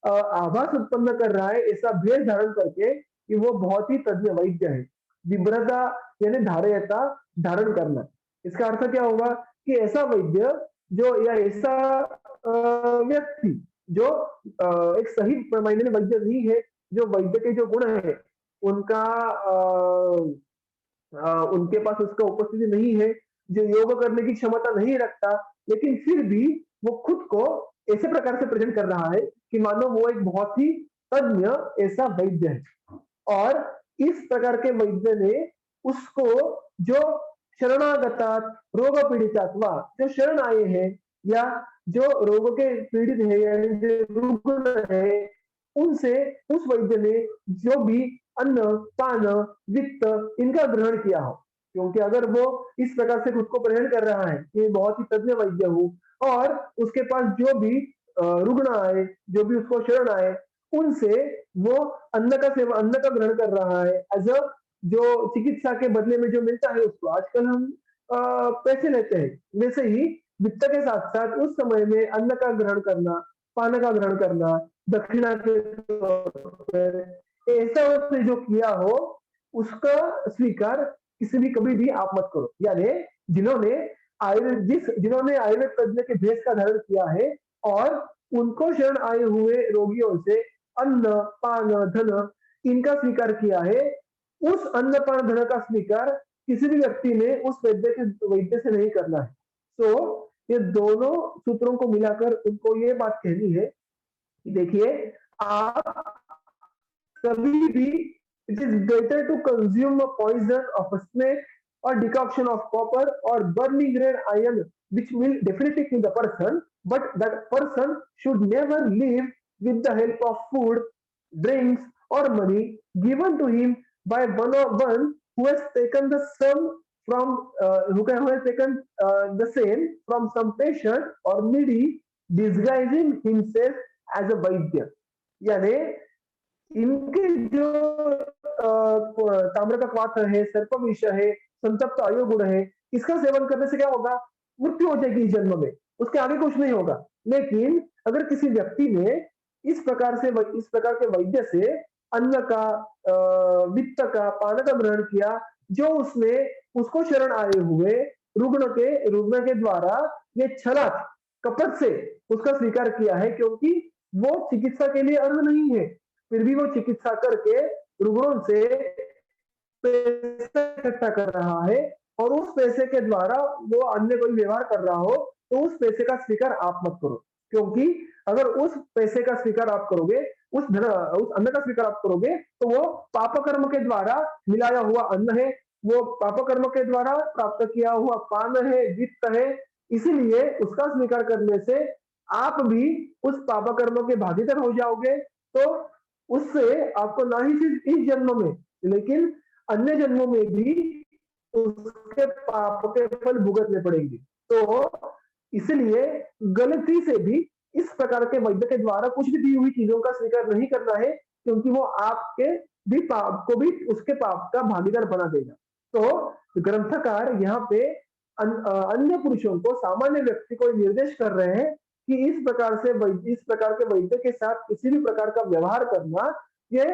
आभास उत्पन्न कर रहा है, ऐसा भेष धारण करके कि वो बहुत ही तज्ञ वैद्य है। विभ्रता यानी धार्यता, धारण करना, इसका अर्थ क्या होगा कि ऐसा वैद्य जो या ऐसा व्यक्ति जो एक सही मायने में वैद्य नहीं है, जो वैद्य के जो गुण है उनका उनके पास उसका उपस्थिति नहीं है, जो योग करने की क्षमता नहीं रखता, लेकिन फिर भी वो खुद को ऐसे प्रकार से प्रेजेंट कर रहा है कि मानो वो एक बहुत ही तज्ञ ऐसा वैद्य है। और इस प्रकार के वैद्य ने उसको जो शरणागतात रोग पीड़ितात वा, जो शरण आए हैं या जो रोगों के पीड़ित है यानी जो रुग्ण है, उनसे उस वैद्य ने जो भी अन्न पान वित्त इनका ग्रहण किया हो, क्योंकि अगर वो इस प्रकार से खुद को प्रेजेंट कर रहा है कि बहुत ही तज्ञ वैद्य हूँ और उसके पास जो भी रुग्ण आए, जो भी उसको शरण आए, उनसे वो अन्न का ग्रहण कर रहा है एज अ जो चिकित्सा के बदले में जो मिलता है उसको। आजकल हम पैसे लेते हैं, वैसे ही वित्त के साथ साथ उस समय में अन्न का ग्रहण करना, पान का ग्रहण करना, दक्षिणा के तौर पर ऐसा उसने जो किया हो उसका स्वीकार किसी भी कभी भी आप मत करो। यानी जिन्होंने आयुर्वेद तज्ञ के भेष का धारण किया है और उनको शरण आए हुए रोगियों से अन्न पान धन इनका स्वीकार किया है, उस अन्न पान धन का स्वीकार किसी भी व्यक्ति ने उस वैद्य से नहीं करना है। तो ये दोनों सूत्रों को मिलाकर उनको ये बात कहनी है कि देखिए, आप कभी भी it is better to consume a poison of a snake or decoction of copper or burning red iron which will definitely kill the person, but that person should never live with the help of food, drinks or money given to him by one who has taken the sum from who has taken the same from some patient or needy disguising himself as a vaidya। यानी इनके जो ताम्र का क्वाथ है, सर्प विष है, संतप्त आयु गुण है, इसका सेवन करने से क्या होगा? मृत्यु हो जाएगी इस जन्म में, उसके आगे कुछ नहीं होगा। लेकिन अगर किसी व्यक्ति ने इस प्रकार के वैद्य से अन्न का वित्त का पान का ग्रहण किया, जो उसने उसको शरण आए हुए रुग्ण के द्वारा ये छलात कपट से उसका स्वीकार किया है, क्योंकि वो चिकित्सा के लिए अर्ह नहीं है, फिर भी वो चिकित्सा करके रुग्णों से पैसा इकट्ठा कर रहा है और उस पैसे के द्वारा वो अन्य कोई व्यवहार कर रहा हो, तो उस पैसे का स्वीकार आप मत करो। क्योंकि अगर उस पैसे का स्वीकार आप करोगे, उस अन्न का स्वीकार आप करोगे, तो वो पाप कर्म के द्वारा मिलाया हुआ अन्न है, वो पाप कर्म के द्वारा प्राप्त किया हुआ पान है, वित्त है। इसीलिए उसका स्वीकार करने से आप भी उस पाप कर्म के भागीदार हो जाओगे। तो उससे आपको ना ही सिर्फ इस जन्म में, लेकिन अन्य जन्मों में भी उसके पाप के फल भुगतने पड़ेंगे। तो इसलिए गलती से भी इस प्रकार के वैद्य के द्वारा कुछ भी दी हुई चीजों का स्वीकार नहीं करना है, क्योंकि वो आपके भी पाप को भी उसके पाप का भागीदार बना देगा। तो ग्रंथकार यहाँ पे अन्य पुरुषों को, सामान्य व्यक्ति को निर्देश कर रहे हैं कि इस प्रकार के वैद्य के साथ किसी भी प्रकार का व्यवहार करना ये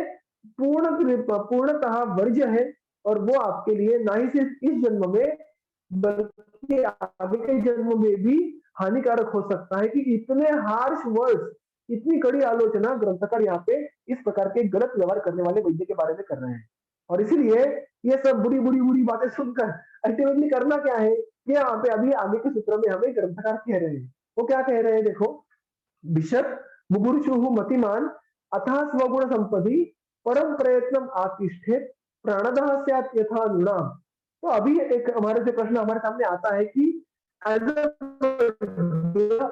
पूर्णतः वर्ज्य है, और वो आपके लिए ना ही सिर्फ इस जन्म में बल्कि आगे के जन्म में भी हानिकारक हो सकता है। कि इतने हार्श वर्ड्स, इतनी कड़ी आलोचना ग्रंथकार यहाँ पे इस प्रकार के गलत व्यवहार करने वाले वैद्य के बारे में कर रहे हैं। और इसीलिए ये सब बुरी बुरी बुरी बातें सुनकर अल्टीमेटली करना क्या है, ये यहाँ पे अभी आगे के सूत्र में हमें ग्रंथकार कह रहे हैं। वो क्या कह रहे हैं, देखो, बिशप मुमुर्षुः मतिमान अतः स्वगुण संपदि परम प्रयत्नम आतिष्ठे प्राणदः स्यात् यथा नृणाम। तो अभी एक हमारे से प्रश्न हमारे सामने आता है कि एज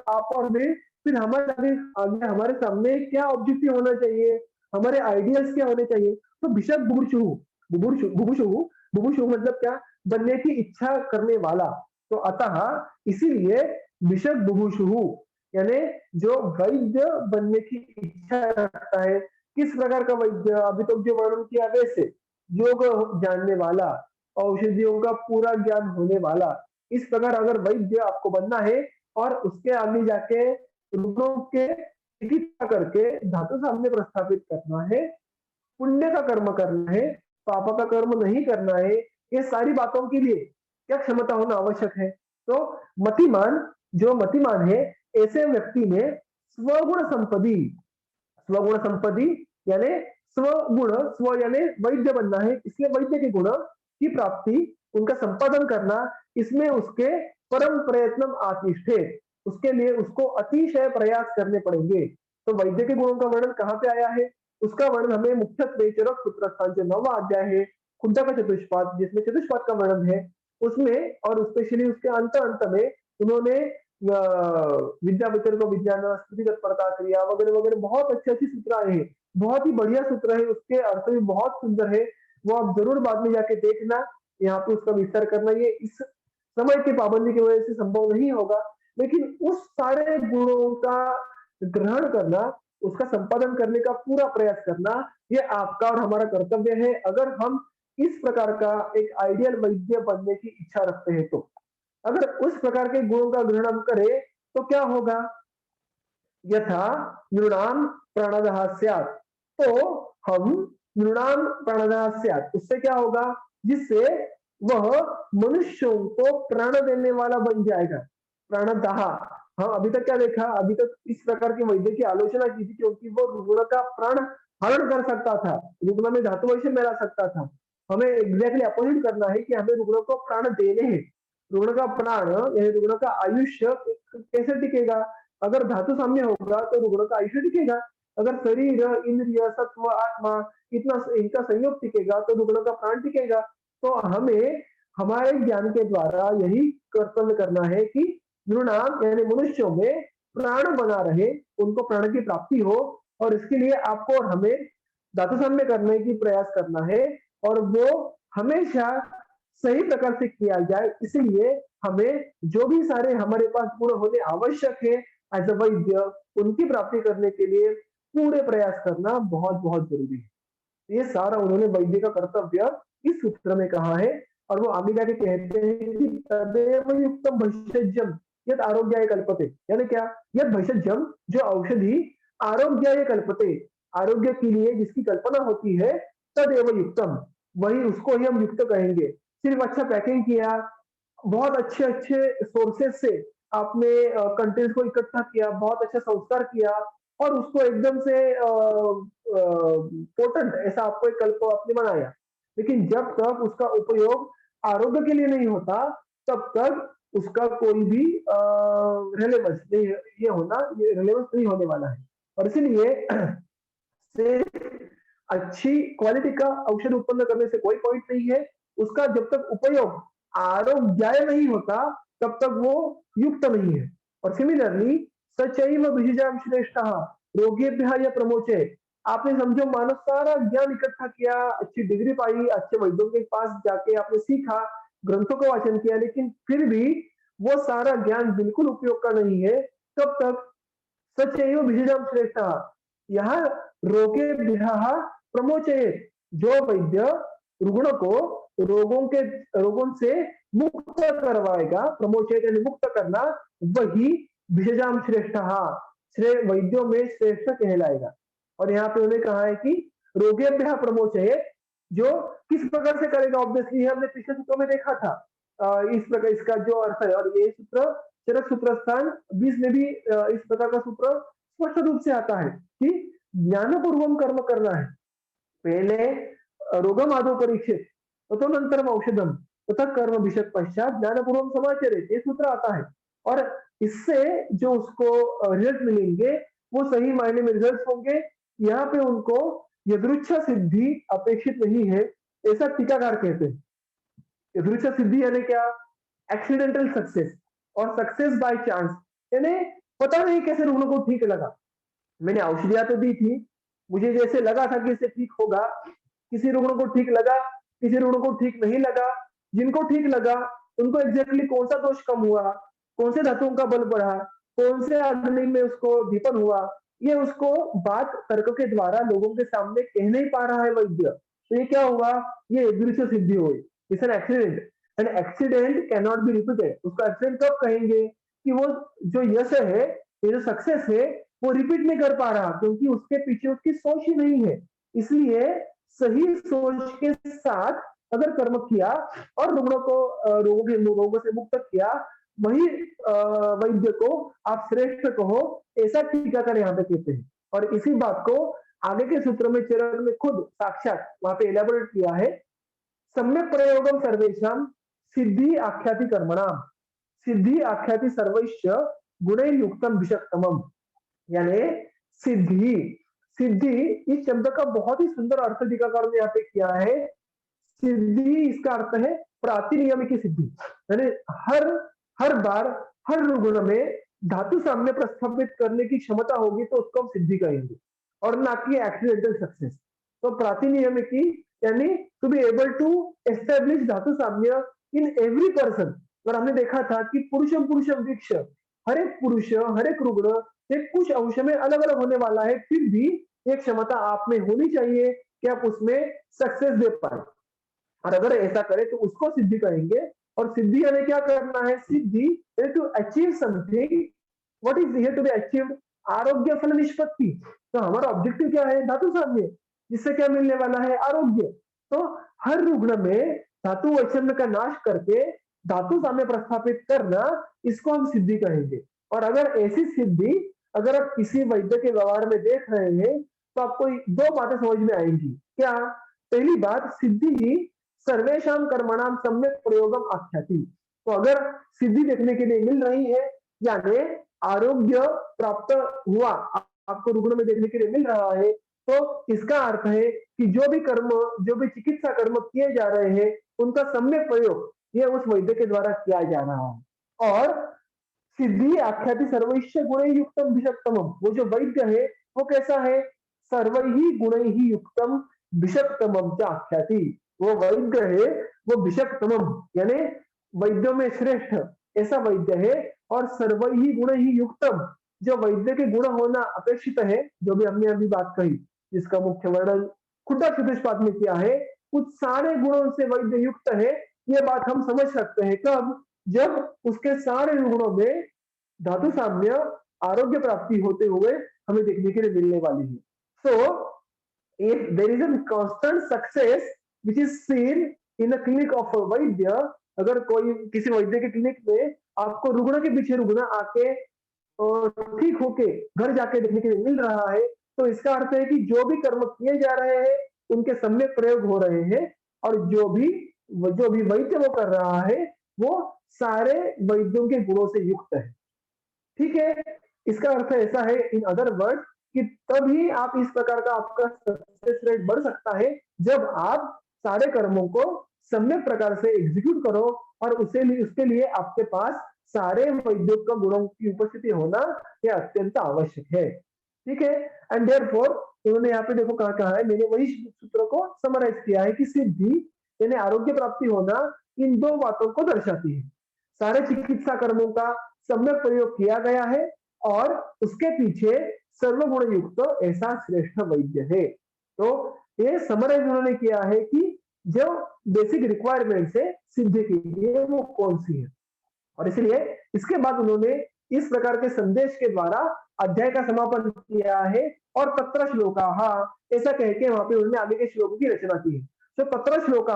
आप और मैं, फिर हमारे आगे आगे हमारे सामने क्या ऑब्जेक्टिव होना चाहिए, हमारे आइडियल्स क्या होने चाहिए। तो बिशप बुभुषुः मतलब क्या, बनने की इच्छा करने वाला। तो अतः इसीलिए बिशप बुभुषुः यानी जो वैद्य बनने की इच्छा रखता है। किस प्रकार का वैद्य, अभी तक जो वर्णन किया वैसे योग जानने वाला, औषधियों का पूरा ज्ञान होने वाला, इस प्रकार अगर वैद्य आपको बनना है और उसके आगे जाके रुग्णों के चिकित्सा करके धातु सामने प्रस्थापित करना है, पुण्य का कर्म करना है, पाप का कर्म नहीं करना है, ये सारी बातों के लिए क्या क्षमता होना आवश्यक है। तो मतिमान, जो मतिमान है, ऐसे व्यक्ति में स्वगुण संपत्ति यानी स्वगुण, स्व यानी वैद्य बनना है, इसलिए वैद्य के गुण की प्राप्ति, उनका संपादन करना, इसमें उसके परम प्रयत्न आतिष्ठे, उसके लिए उसको अतिशय प्रयास करने पड़ेंगे। तो वैद्य के गुणों का वर्णन कहाँ पे आया है, उसका वर्णन हमें मुख्यत्वे चरक सूत्रस्थान जो 9वां अध्याय है, कुंतक का चतुष्पाद, जिसमें चतुष्पाद का वर्णन है, उसमें और स्पेशली उसके अंत में उन्होंने विद्या वितरण को विज्ञान, स्तुति तत्परता क्रिया वगैरह वगैरह बहुत अच्छी अच्छी सूत्र आए हैं, बहुत ही बढ़िया सूत्र है, उसके अर्थ भी बहुत सुंदर है। वो आप जरूर बाद में जाके देखना, यहाँ पे उसका विस्तार करना ये इस समय की पाबंदी की वजह से संभव नहीं होगा। लेकिन उस सारे गुणों का ग्रहण करना, उसका संपादन करने का पूरा प्रयास करना, ये आपका और हमारा कर्तव्य है, अगर हम इस प्रकार का एक आइडियल वैद्य बनने की इच्छा रखते हैं। तो अगर उस प्रकार के गुणों का ग्रहण हम करें तो क्या होगा, यथा नृणाम प्राणदः स्यात्। तो हम नृणाम प्राणदः स्यात्, उससे क्या होगा, जिससे वह मनुष्यों को प्राण देने वाला बन जाएगा। प्राणदः, हम अभी तक क्या देखा, अभी तक इस प्रकार के वैद्य की आलोचना की थी, क्योंकि वो रुग्ण का प्राण हरण कर सकता था, रुग्ण में धातु वैसे मिला सकता था। हमें एग्जैक्टली अपोजिट करना है कि हमें रुग्ण को प्राण देने हैं। रुग्ण का प्राण यानी रुग्ण का आयुष्य कैसे टिकेगा, अगर धातु साम्य होगा तो रुग्ण का आयुष्य टिकेगा। अगर शरीर, इंद्रिय, सत्व, आत्मा इतना इनका संयोग टिकेगा तो रुग्ण का प्राण टिकेगा। तो हमें हमारे ज्ञान के द्वारा यही कर्तव्य करना है कि नृणाम यानी मनुष्यों में प्राण बना रहे, उनको प्राण की प्राप्ति हो, और इसके लिए आपको और हमें धातु साम्य करने की प्रयास करना है, और वो हमेशा सही प्रकार से किया जाए। इसलिए हमें जो भी सारे हमारे पास गुण होने आवश्यक है एज अ वैद्य, उनकी प्राप्ति करने के लिए पूरे प्रयास करना बहुत बहुत जरूरी है। ये सारा उन्होंने वैद्य का कर्तव्य इस सूत्र में कहा है। और वो आगे जाके कहते हैं कि तदेव युक्तम भैषज्यम यद आरोग्याय कल्पते, यानी क्या, यद भैषज्यम जो औषधि आरोग्याय कल्पते, आरोग्य के लिए जिसकी कल्पना होती है, तदेव युक्तम, वही उसको ही हम युक्त कहेंगे। सिर्फ अच्छा पैकिंग किया, बहुत अच्छे अच्छे सोर्सेज से आपने कंटेंट को इकट्ठा किया, बहुत अच्छा संस्कार किया, और उसको एकदम से पोटेंट ऐसा आपको एक कल्प आपने बनाया, लेकिन जब तक उसका उपयोग आरोग्य के लिए नहीं होता, तब तक उसका कोई भी रेलेवेंस नहीं, ये रेलेवेंस नहीं होने वाला है। और इसीलिए से अच्छी क्वालिटी का औषध उत्पन्न करने से कोई पॉइंट नहीं है। उसका जब तक उपयोग आरोग्याय नहीं होता, तब तक वो युक्त नहीं है। और सिमिलरली सचैव बीजम श्रेष्ठ रोगेभ्यः य प्रमोचे। आपने समझो मानो सारा ज्ञान इकट्ठा किया, अच्छी डिग्री पाई, अच्छे वैद्यों के पास जाके आपने सीखा, ग्रंथों का वाचन किया, लेकिन फिर भी वो सारा ज्ञान बिल्कुल उपयोग का नहीं है। कब तक? सचैव बीजम श्रेष्ठ, यहाँ रोगे विहा प्रमोचयेत। जो वैद्य रुग्ण को रोगों से मुक्त करवाएगा, प्रमोचयेत यानी मुक्त करना, वही भिषजाम श्रेष्ठ, वैद्यों में श्रेष्ठ कहलाएगा। और यहाँ पे उन्होंने कहा है कि रोगेभ्यः प्रमोचयेत, जो किस प्रकार से करेगा, ऑब्वियसली हमने पिछले सूत्रों में देखा था। इस प्रकार इसका जो अर्थ है, और ये सूत्र चरक सूत्रस्थान 20 में भी इस प्रकार का सूत्र स्पष्ट रूप से आता है कि ज्ञानपूर्वक कर्म करना है। पहले रोगम आदो परीक्षित तदनंतरम औषधम तथा कर्म विषय पश्चात ज्ञानपूर्वक समाचरित, ये सूत्र आता है। और इससे जो उसको रिजल्ट मिलेंगे वो सही मायने में रिजल्ट होंगे। यहाँ पे उनको यदृच्छा सिद्धि अपेक्षित नहीं है, ऐसा टीकाकार कहते हैं। यदृच्छा सिद्धि यानी क्या? एक्सीडेंटल सक्सेस और सक्सेस बाय चांस, यानी पता नहीं कैसे रुग्ण को ठीक लगा, मैंने औषधियां तो दी थी, मुझे जैसे लगा था कि इससे ठीक होगा, किसी रुग्ण को ठीक लगा, किसी रुग्ण को ठीक नहीं लगा। जिनको ठीक लगा उनको एग्जैक्टली कौन सा दोष कम हुआ, कौन से धातुओं का बल बढ़ा, कौन से अग्नि में उसको दीपन हुआ, ये उसको बात तर्क के द्वारा लोगों के सामने कह नहीं पा रहा है वैद्य। तो ये क्या हुआ? ये दृश्य सिद्धि हुई, it's an accident. An accident can not be repeated. उसका एक्सीडेंट कब कहेंगे? कि वो जो यश है, ये जो सक्सेस है, वो रिपीट नहीं कर पा रहा, क्योंकि उसके पीछे उसकी सोच ही नहीं है। इसलिए सही सोच के साथ अगर कर्म किया और रुग्णों को रोगों से मुक्त किया, वही वैद्य को आप श्रेष्ठ कहो, ऐसा टीकाकार यहाँ पे कहते हैं। और इसी बात को आगे के सूत्र में चरक ने खुद साक्षात वहां पे एलेबोरेट किया है। सम्यक प्रयोगम सर्वेशम सिद्धि आख्याति कर्मणाम, सिद्धि आख्याति सर्वैश्च गुणैर युक्तम विषक्तमम। यानी सिद्धि, सिद्धि इस शब्द का बहुत ही सुंदर अर्थ टीकाकार ने यहाँ पे किया है। सिद्धि इसका अर्थ है प्रातिनियम की सिद्धि, यानी हर हर बार हर रुग्ण में धातु साम्य प्रस्थापित करने की क्षमता होगी तो उसको हम सिद्धि कहेंगे, और ना कि एक्सीडेंटल सक्सेस। तो प्रातिनियम की यानी to be able to establish धातु साम्य इन एवरी पर्सन। और हमने देखा था कि पुरुषम पुरुषम वृक्ष, हर एक पुरुष हर एक रुग्ण एक कुछ अंश में अलग अलग होने वाला है, फिर भी एक क्षमता आप में होनी चाहिए कि आप उसमें सक्सेस दे पाए। और अगर ऐसा करे तो उसको सिद्धि कहेंगे। और सिद्धि हमें क्या करना है? सिद्धि to achieve something, what is here to be achieved? आरोग्य फल निष्पत्ति। तो हमारा ऑब्जेक्टिव क्या है? धातु साम्य, जिससे क्या मिलने वाला है? आरोग्य। तो हर रुग्ण में धातु वैषम्य का नाश करके धातु साम्य प्रस्थापित करना, इसको हम सिद्धि कहेंगे। और अगर ऐसी सिद्धि अगर आप किसी वैद्य के व्यवहार में देख रहे हैं तो आपको दो बातें समझ में आएंगी। क्या? पहली बात, सिद्धि सर्वेशम कर्मणाम सम्यक प्रयोगम आख्याति। तो अगर सिद्धि देखने के लिए मिल रही है, यानी आरोग्य प्राप्त हुआ आपको रुग्ण में देखने के लिए मिल रहा है, तो इसका अर्थ है कि जो भी कर्म, जो भी चिकित्सा कर्म किए जा रहे हैं, उनका सम्यक प्रयोग ये उस वैद्य के द्वारा किया जा रहा है। और सिद्धि आख्याति सर्वैश्च गुणै युक्तम विषक्तमम, वो जो वैद्य है वो कैसा है? सर्वैहि गुणैहि युक्तम विषक्तमम च आख्याति। वो वैद्य है वो विषक्तमम, यानी वैद्यों में श्रेष्ठ ऐसा वैद्य है। और सर्वैहि गुणैहि युक्तम, जो वैद्य के गुण होना अपेक्षित है, जो भी हमने अभी बात कही, जिसका मुख्य वर्णन खुट्टा चतुष्पाद में किया है, कुछ सारे गुणों से वैद्य युक्त है। ये बात हम समझ सकते हैं कब? जब उसके सारे गुणों में धातु साम्य आरोग्य प्राप्ति होते हुए हमें देखने के लिए मिलने वाली है। सो if there is a constant success which is seen in a clinic of a वैद्य, अगर कोई किसी वैद्य के क्लिनिक में आपको रुग्ण के पीछे रुग्ण आके ठीक होके घर जाके देखने के लिए मिल रहा है, तो इसका अर्थ है कि जो भी कर्म किए जा रहे हैं उनके सम्यक प्रयोग हो रहे हैं, और जो भी जो भी वैद्य वो कर रहा है वो सारे वैद्यों के गुणों से युक्त है। ठीक है, इसका अर्थ ऐसा है इन अदर वर्ड कि तभी आप इस प्रकार का आपका सक्सेस रेट बढ़ सकता है जब आप सारे कर्मों को सम्यक प्रकार से एग्जीक्यूट करो और उसके लिए आपके पास सारे वैद्यों का गुणों की उपस्थिति होना यह अत्यंत आवश्यक है। ठीक है, एंड देयरफॉर उन्होंने यहाँ पे देखो कहा कहा है, मैंने वही सूत्र को समराइज किया है कि सिद्धि यानी आरोग्य प्राप्ति होना इन दो बातों को दर्शाती है। सारे चिकित्सा कर्मों का सम्यक प्रयोग किया गया है और उसके पीछे सर्वगुण युक्त ऐसा श्रेष्ठ वैद्य है। तो ये समराइज उन्होंने किया है कि जो बेसिक रिक्वायरमेंट्स है सिद्धि के लिए वो कौन सी है, और इसलिए इसके बाद उन्होंने इस प्रकार के संदेश के द्वारा अध्याय का समापन किया है और तत्र श्लोका ऐसा कह के वहां पे उन्होंने आगे के श्लोकों की रचना की है। तो तत्र श्लोका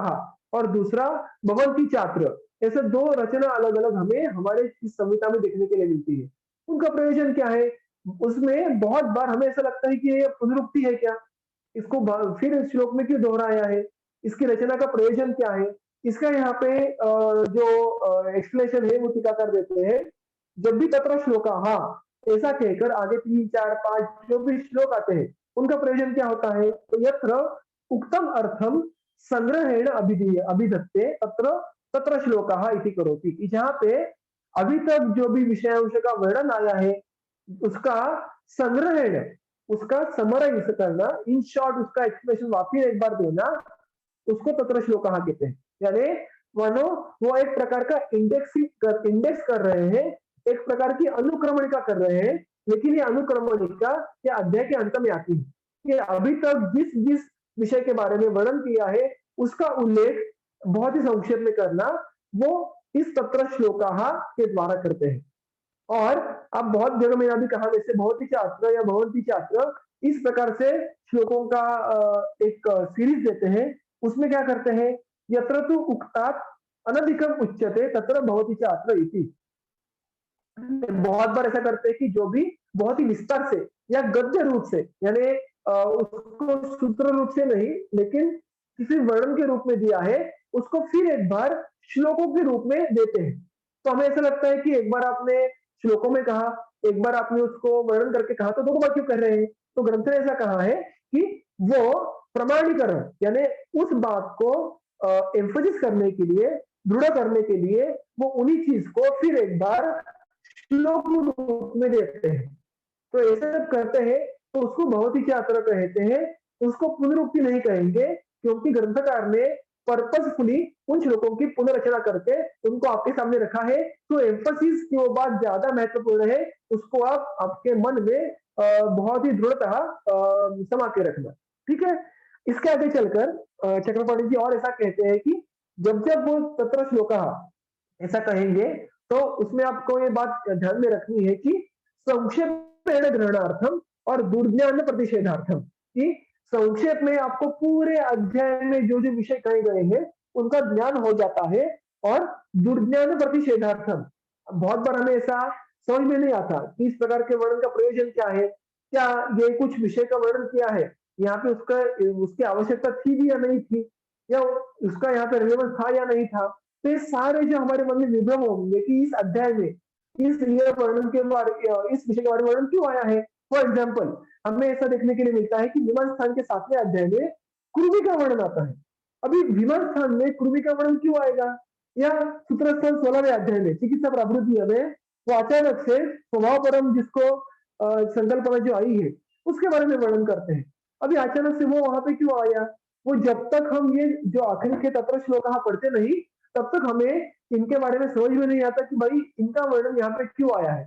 और दूसरा भवंती छात्र, ऐसे दो रचना अलग अलग हमें हमारे इस संहिता में देखने के लिए मिलती है। उनका प्रयोजन क्या है, उसमें बहुत बार हमें ऐसा लगता है कि ये पुनरुक्ति है क्या, इसको फिर इस श्लोक में क्यों दोहराया है, इसकी रचना का प्रयोजन क्या है, इसका यहाँ पे जो एक्सप्लेनेशन है वो टीकाकार देते हैं। जब भी तत्र श्लोका ऐसा कहकर आगे 3 4 5 जो भी श्लोक आते हैं उनका प्रयोजन क्या होता है, तो यत्र उक्तम अर्थम संग्रहेण अभिधत्ते तत्र तत्र श्लोका इति करोति, जहाँ पे अभी तक जो भी विषयांश का वर्णन आया है उसका संग्रहेण, उसका समराइज करना, इन शॉर्ट उसका एक्सप्लेनेशन वापिस एक बार देना, उसको तत्र श्लोक कहते हैं। यानी मानो वो एक प्रकार का इंडेक्स कर रहे हैं, एक प्रकार की अनुक्रमणिका कर रहे हैं, लेकिन ये अनुक्रमणिका ये अध्याय के अंत में आती है कि अभी तक जिस जिस विषय के बारे में वर्णन किया है उसका उल्लेख बहुत ही संक्षेप में करना वो इस तत्र श्लोका के द्वारा करते हैं। और अब बहुत जगह मैंने अभी कहा जैसे बहुत ही छात्र या भवंती छात्र इस प्रकार से श्लोकों का एक सीरीज देते हैं, उसमें क्या करते हैं, यत्र तु उक्तात् अनधिकम उच्यते तत्र भवति छात्र इति, बहुत बार ऐसा करते हैं कि जो भी बहुत ही विस्तार से या गद्य रूप से यानी उसको सूत्र रूप से नहीं लेकिन किसी वर्णन के रूप में दिया है उसको फिर एक बार श्लोकों के रूप में देते हैं। तो हमें ऐसा लगता है कि एक बार आपने श्लोकों में कहा, एक बार आपने उसको वर्णन करके कहा, तो दो बार क्यों कर रहे हैं, तो ग्रंथ ने ऐसा कहा है कि वो प्रमाणीकरण यानी उस बात को एम्फोसिस करने के लिए, दृढ़ करने के लिए वो उन्हीं चीज को फिर एक बार श्लोक रूप में देते हैं। तो ऐसे जब करते हैं तो उसको बहुत ही छात्र कहते हैं, उसको पुनरुक्ति नहीं कहेंगे क्योंकि ग्रंथकार ने पर्पसफुली उन श्लोकों की पुनर्रचना करके उनको आपके सामने रखा है, तो एम्फोसिस की वो बात ज्यादा महत्वपूर्ण है, उसको आप आपके मन में बहुत ही दृढ़ता समा के रखना। ठीक है, इसके आगे चलकर चक्रपाणी जी और ऐसा कहते हैं कि जब जब वो तत्र श्लोका ऐसा कहेंगे तो उसमें आपको ये बात ध्यान में रखनी है कि संक्षेपेण ग्रहणार्थम और दुर्ज्ञान प्रतिषेधार्थम, कि संक्षेप में आपको पूरे अध्याय में जो जो विषय कहे गए हैं उनका ज्ञान हो जाता है, और दुर्ज्ञान प्रतिषेधार्थम, बहुत बार हमें ऐसा समझ में नहीं आता कि इस प्रकार के वर्णन का प्रयोजन क्या है, क्या ये कुछ विषय का वर्णन किया है यहाँ पे उसका उसकी आवश्यकता थी भी या नहीं थी, या उसका यहाँ पे रिलेवेंस था या नहीं था। तो ये सारे जो हमारे मन में विभ्रम होंगे कि इस अध्याय में इस ये वर्णन के बारे इस विषय के बारे में वर्णन क्यों आया है। फॉर एग्जाम्पल हमें ऐसा देखने के लिए मिलता है कि विमान स्थान के 7वें अध्याय में कृमि का वर्णन आता है। अभी विमान स्थान में कृमि का वर्णन क्यों आएगा, या सूत्रस्थान 16वें अध्याय में चिकित्सा प्रवृत्ति में वो अचानक से स्वभाव परम जिसको संकल्पना जो आई है उसके बारे में वर्णन करते हैं। अभी अचानक से वो वहां पे क्यों आया, वो जब तक हम ये जो आखिरी के तत्र श्लोक पढ़ते नहीं तब तक हमें इनके बारे में समझ में नहीं आता कि भाई इनका वर्णन यहाँ पे क्यों आया है।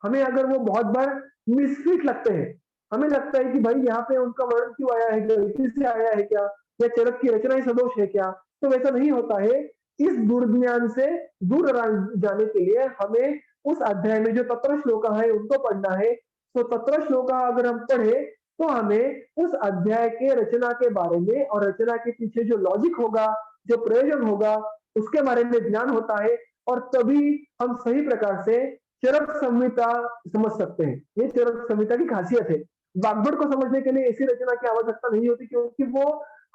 हमें अगर वो बहुत बार मिसफिट लगते हैं, हमें लगता है कि भाई यहाँ पे उनका वर्णन क्यों आया है, गलती से आया है क्या, या चरक की रचना ही सदोष है क्या, तो वैसा नहीं होता है। इस दुर्ज्ञान से दूर जाने के लिए हमें उस अध्याय में जो तत्र श्लोक है उनको पढ़ना है। तो तत्र श्लोक अगर हम पढ़े तो हमें उस अध्याय के रचना के बारे में और रचना के पीछे जो लॉजिक होगा, जो प्रयोजन होगा, उसके बारे में ज्ञान होता है, और तभी हम सही प्रकार से चरक संहिता समझ सकते हैं। ये चरक संहिता की खासियत है। वाग्भट को समझने के लिए ऐसी रचना की आवश्यकता नहीं होती क्योंकि वो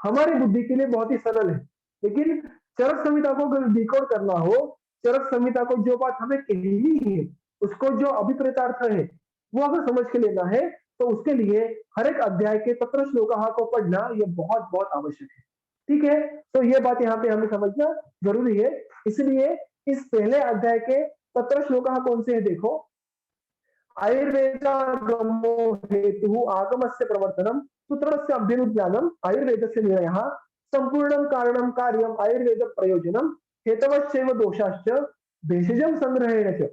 हमारी बुद्धि के लिए बहुत ही सरल है, लेकिन चरक संहिता को अगर डिकोड करना हो, चरक संहिता को जो बात हमें कहनी है, उसको जो अभिप्रेतार्थ है, वो अगर समझ के लेना है, तो उसके लिए हर एक अध्याय के तत्र श्लोकाः को पढ़ना ये बहुत बहुत आवश्यक है। ठीक है, तो ये बात यहाँ पे हमें समझना जरूरी है। इसलिए इस पहले अध्याय के तत्र श्लोकाः कौन से है देखो, आयुर्वेदागमो हेतु आगमस्य प्रवर्तनम सूत्रणस्य अभ्युज्ञानम आयुर्वेदस्य निर्णयः संपूर्णं कारणं कार्यम आयुर्वेद प्रयोजनम हेतवश्चैव दोषाश्च भेषजम संग्रहेण च।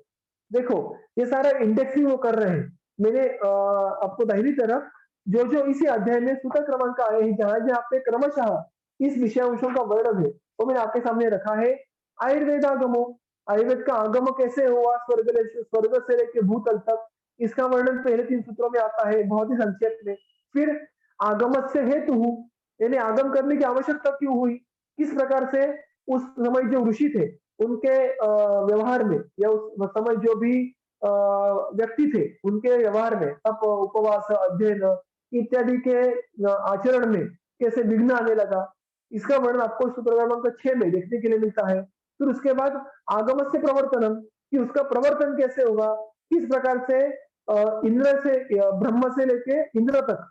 देखो ये सारा इंडेक्सिंग वो कर रहे हैं। मैंने आपको दाहिनी तरफ जो जो इसी अध्याय में सूत्र क्रमांक आए हैं, जहां जहां पे क्रमशः इस विषयांशों का वर्णन है, वो मैंने आपके सामने रखा है। आयुर्वेदागमो, आयुर्वेद का आगम कैसे हुआ स्वर्ग से लेके भूतल तक, इसका वर्णन पहले 3 सूत्रों में आता है बहुत ही संक्षेप में। फिर आगमस्य हेतु, यानी आगम करने की आवश्यकता क्यों हुई, किस प्रकार से उस समय जो ऋषि थे उनके व्यवहार में, या उस समय जो भी व्यक्ति थे उनके व्यवहार में, तप उपवास अध्ययन इत्यादि के आचरण में कैसे विघ्न आने लगा, इसका वर्णन आपको सूत्र क्रमांक 6 में देखने के लिए मिलता है। फिर उसके बाद आगम से प्रवर्तनम, कि उसका प्रवर्तन कैसे होगा, किस प्रकार से इंद्र से ब्रह्म से लेके इंद्र तक,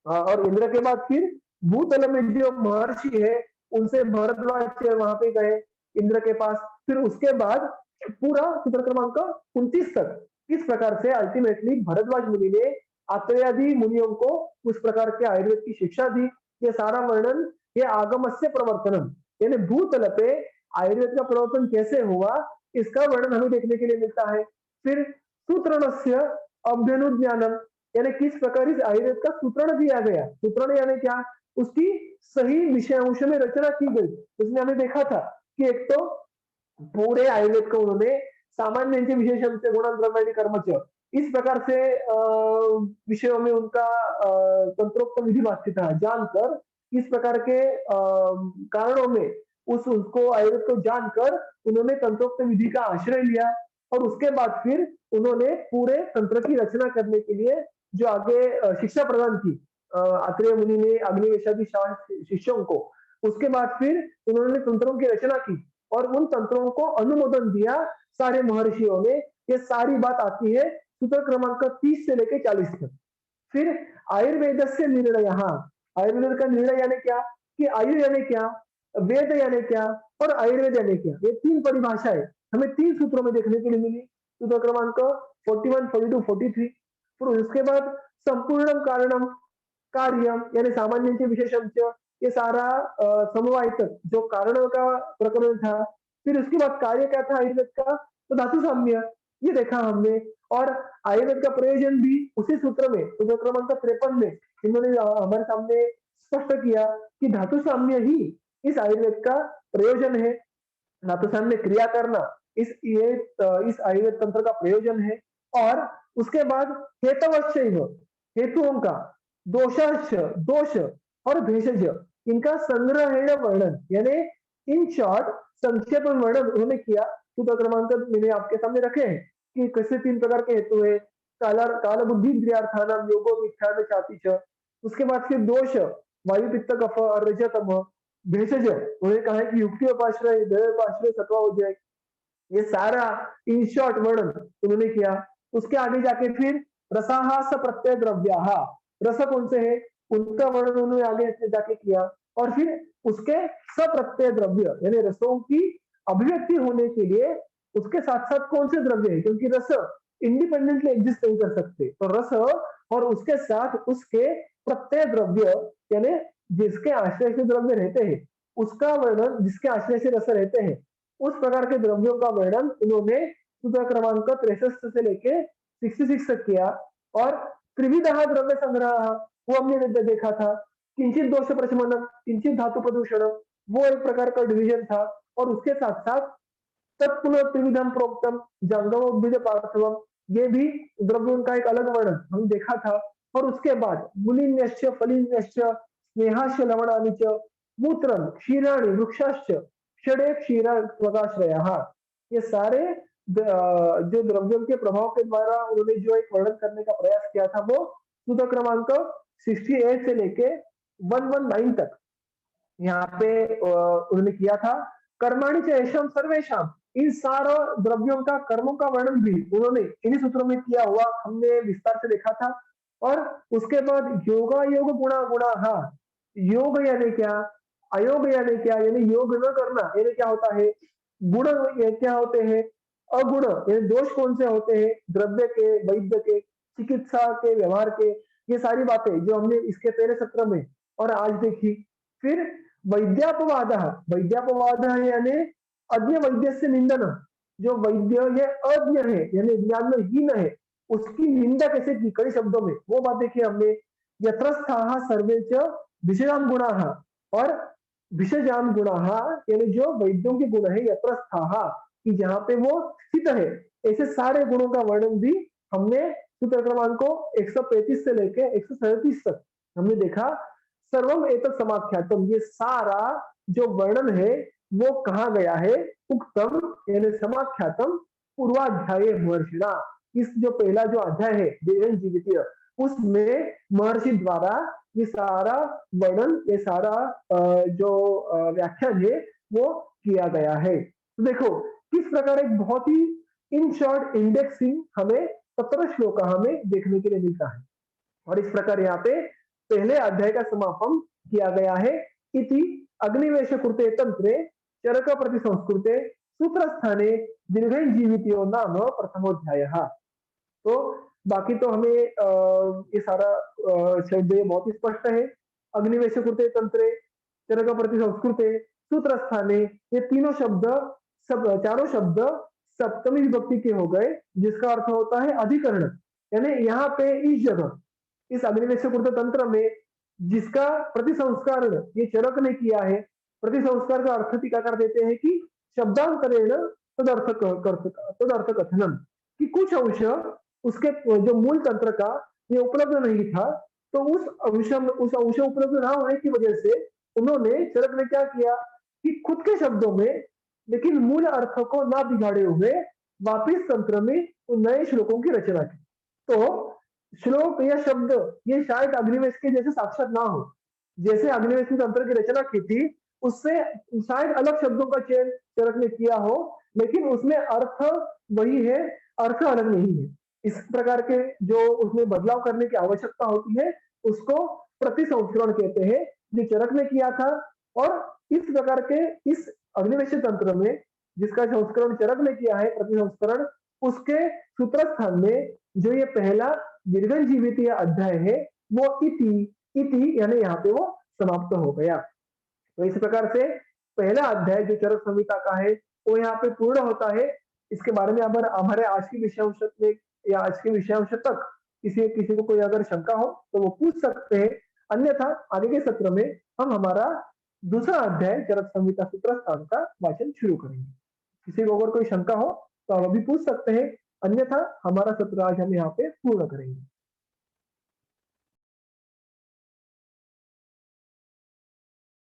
और इंद्र के बाद फिर भूतल में जो महर्षि है उनसे भरद्वाज वहां पे गए इंद्र के पास। फिर उसके बाद पूरा सूत्र क्रमांक 29 तक किस प्रकार से अल्टीमेटली भरद्वाज मुनि ने आत्रेयादि मुनियों को उस प्रकार के आयुर्वेद की शिक्षा दी, ये सारा वर्णन ये आगमस्य प्रवर्तनम, यानी भूतल पे आयुर्वेद का प्रवर्तन कैसे हुआ, इसका वर्णन हमें देखने के लिए मिलता है। फिर सूत्रणस्य अभ्युज्ञानम, यानी किस प्रकार इस आयुर्वेद का सूत्रण दिया गया, सूत्रण यानी क्या, उसकी सही विषयांश में रचना की गई। उसमें हमने देखा था कि एक तो पूरे आयुर्वेद को उन्होंने सामान्य विशेषण से गुण द्रव्य कर्मच, इस प्रकार से विषयों में उनका तंत्रोक्त विधि वास्तिता जानकर, इस प्रकार के कारणों में उसको आयुर्वेद को जानकर उन्होंने तंत्रोक्त विधि का आश्रय लिया, और उसके बाद फिर उन्होंने पूरे तंत्र की रचना करने के लिए जो आगे शिक्षा प्रदान की अत्रेय मुनि ने अग्निवेशादि शिष्यों को, उसके बाद फिर उन्होंने तंत्रों की रचना की और उन तंत्रों को अनुमोदन दिया सारे महर्षियों ने। ये सारी बात आती है सूत्र क्रमांक 30 से लेकर 40 तक। फिर आयुर्वेद से निर्णय, आयुर्वेद का निर्णय यानी क्या, कि आयु यानी क्या, वेद यानी क्या, और आयुर्वेद यानी क्या, ये 3 परिभाषाएं हमें 3 सूत्रों में देखने के लिए मिली। सूत्र क्रमांक 41, 42, 43। फिर उसके बाद संपूर्ण कारणम कार्यम, यानी सामान्य विशेषण, ये सारा समवाय तक जो कारणों का प्रकरण था। फिर उसके बाद कार्य क्या था आयुर्वेद का, तो धातु साम्य, ये देखा हमने। और आयुर्वेद का प्रयोजन भी उसी सूत्र में सूत्र क्रमांक 53 में इन्होंने हमारे सामने स्पष्ट किया कि धातु साम्य ही इस आयुर्वेद का प्रयोजन है। धातु साम्य क्रिया करना इस आयुर्वेद तंत्र का प्रयोजन है। और उसके बाद हेतवश्चैव, हेतुओं का, दोषाश्च, दोष, और भेषज, इनका संग्रहेण वर्णन, यानी इन शॉर्ट संक्षेप में वर्णन उन्होंने किया। सूत्र क्रमांक मैंने आपके सामने रखे हैं कि कैसे 3 प्रकार के हेतु है, काल बुद्धि इंद्रियार्थानाम योगो मिथ्या में चाति च। उसके बाद फिर दोष, वायु पित्त कफ और रजतम। भेषज उन्होंने कहा है कि युक्ति उपाश्रय दैव उपाश्रय सत्वा हो जाए, ये सारा इन शॉर्ट वर्णन उन्होंने किया। उसके आगे जाके फिर रसाहास प्रत्यय द्रव्या, रस कौन से है उनका वर्णन उन्होंने आगे जाके किया। और फिर उसके सप्रत्यय द्रव्य, यानी रसों की अभिव्यक्ति होने के लिए उसके साथ साथ कौन से द्रव्य है, क्योंकि रस इंडिपेंडेंटली एग्जिस्ट नहीं कर सकते, तो रस और उसके साथ उसके प्रत्यय द्रव्य, यानी जिसके आश्रय से द्रव्य रहते हैं उसका वर्णन, जिसके आश्रय से रस रहते हैं उस प्रकार के द्रव्यों का वर्णन उन्होंने सूत्र क्रमांक 63 से लेके 66 तक किया। और त्रिविधा द्रव्य संग्रह, वो हमने देखा था। किंचित दोष प्रशमन, किंचित धातु प्रदूषण, वो एक प्रकार का डिवीजन था। और उसके साथ साथ तत्पुनः त्रिविधम प्रोक्तम जंगमोद्भिद पार्थवम, ये भी द्रव्यों का एक अलग वर्णन हम देखा था। और उसके बाद मुनिन्यश्च फलिन्यश्च स्नेहाश्च लवणानि च मूत्रम क्षीराणि वृक्षाश्च षडे क्षीर स्वगाश्रयः, ये सारे जो द्रव्यों के प्रभाव के द्वारा उन्होंने जो एक वर्णन करने का प्रयास किया था, वो सूत्र क्रमांक 68 से लेके 119 तक यहाँ पे उन्होंने किया था। कर्माणि च येषां सर्वेषां, इन सारा द्रव्यों का, कर्मों का वर्णन भी उन्होंने इन्हीं सूत्रों में किया हुआ हमने विस्तार से देखा था। और उसके बाद योगायोग गुणा गुणाः, योग यानी क्या, अयोग यानी क्या, यानी योग न करना यानी क्या होता है, गुण ये क्या होते हैं, अगुण यानी दोष कौन से होते हैं, द्रव्य के, वैद्य के, चिकित्सा के, व्यवहार के, ये सारी बातें जो हमने इसके पहले सत्र में और आज देखी। फिर वैद्यापवाद, वैद्यापवाद यानी अज्ञ वैद्य से निंदन, जो वैद्य ये अज्ञ है यानी ज्ञान में हीन है, उसकी निंदा कैसे की कई शब्दों में, वो बात देखी हमने। यत्रस्थाः सर्वे च विषयाम गुणाः, और विषयाम गुणाः यानी जो वैद्यों के गुण है, यत्रस्थाः कि जहां पे वो स्थित है, ऐसे सारे गुणों का वर्णन भी हमने सूत्र क्रमांक को 135 से लेके 137 तक हमने देखा। सर्वम एतत् समाख्यातम, ये सारा जो वर्णन है वो कहा गया है, उक्तम यानी समाख्यातम पूर्वाध्याय महर्षिणा, इस जो पहला जो अध्याय है देवयन जीवितीय, उसमें महर्षि द्वारा ये सारा वर्णन, ये सारा जो व्याख्यान है वो किया गया है। तो देखो किस प्रकार एक बहुत ही इन शॉर्ट इंडेक्सिंग हमें 17 श्लोक हमें देखने के लिए मिलता है। और इस प्रकार यहाँ पे पहले अध्याय का समापन किया गया है। इति अग्निवेश कृते तंत्रे चरक प्रति संस्कृते सूत्र स्थाने दीर्घ जीवितो नाम प्रथमोध्याय। तो बाकी तो हमें ये सारा शब्द ये बहुत ही स्पष्ट है। अग्निवेश कृते तंत्रे चरक प्रति संस्कृते सूत्र स्थाने, ये तीनों शब्द, सब चारों शब्द सप्तमी विभक्ति के हो गए, जिसका अर्थ होता है अधिकरण। यानी यहाँ पे इस जगह इस अग्निवेश कृत तंत्र में जिसका प्रतिसंस्करण ये चरक ने किया है, प्रतिसंस्कार का अर्थ टीकाकार देते हैं कि शब्दांतरेण तदर्थ कथनम, कि कुछ अंश उसके जो मूल तंत्र का ये उपलब्ध नहीं था, तो उस अंश उपलब्ध ना होने की वजह से उन्होंने चरक ने क्या किया कि खुद के शब्दों में लेकिन मूल अर्थ को ना बिगाड़े हुए वापिस तंत्र में उन नए श्लोकों की रचना की। तो श्लोक या शब्द ये शायद अग्निवेश के जैसे साक्षात ना हो, जैसे अग्निवेश की तंत्र की रचना की थी उससे शायद अलग शब्दों का चयन चरक ने किया हो, लेकिन उसमें अर्थ वही है, अर्थ अलग नहीं है। इस प्रकार के जो उसमें बदलाव करने की आवश्यकता होती है उसको प्रतिसंस्करण कहते हैं, जो चरक ने किया था। और इस प्रकार के इस अग्निवेश तंत्र में जिसका संस्करण चरक ने किया है, प्रतिसंस्करण, उसके सूत्र स्थान में जो ये पहला दीर्घ जीवितीय अध्याय है वो इति इति यानी यहाँ पे वो समाप्त हो गया। तो इस प्रकार से पहला अध्याय जो चरक संहिता का है वो यहाँ पे पूर्ण होता है। इसके बारे में अगर हमारे आज की विषयांश में या आज के विषयांश तक किसी किसी को कोई अगर शंका हो तो वो पूछ सकते हैं, अन्यथा आगे के सत्र में हम हमारा दूसरा अध्याय चरक संहिता सूत्र स्थान का वाचन शुरू करेंगे। किसी को अगर कोई शंका हो तो आप अभी पूछ सकते हैं, अन्यथा हमारा सत्र आज हम यहाँ पे पूर्ण करेंगे।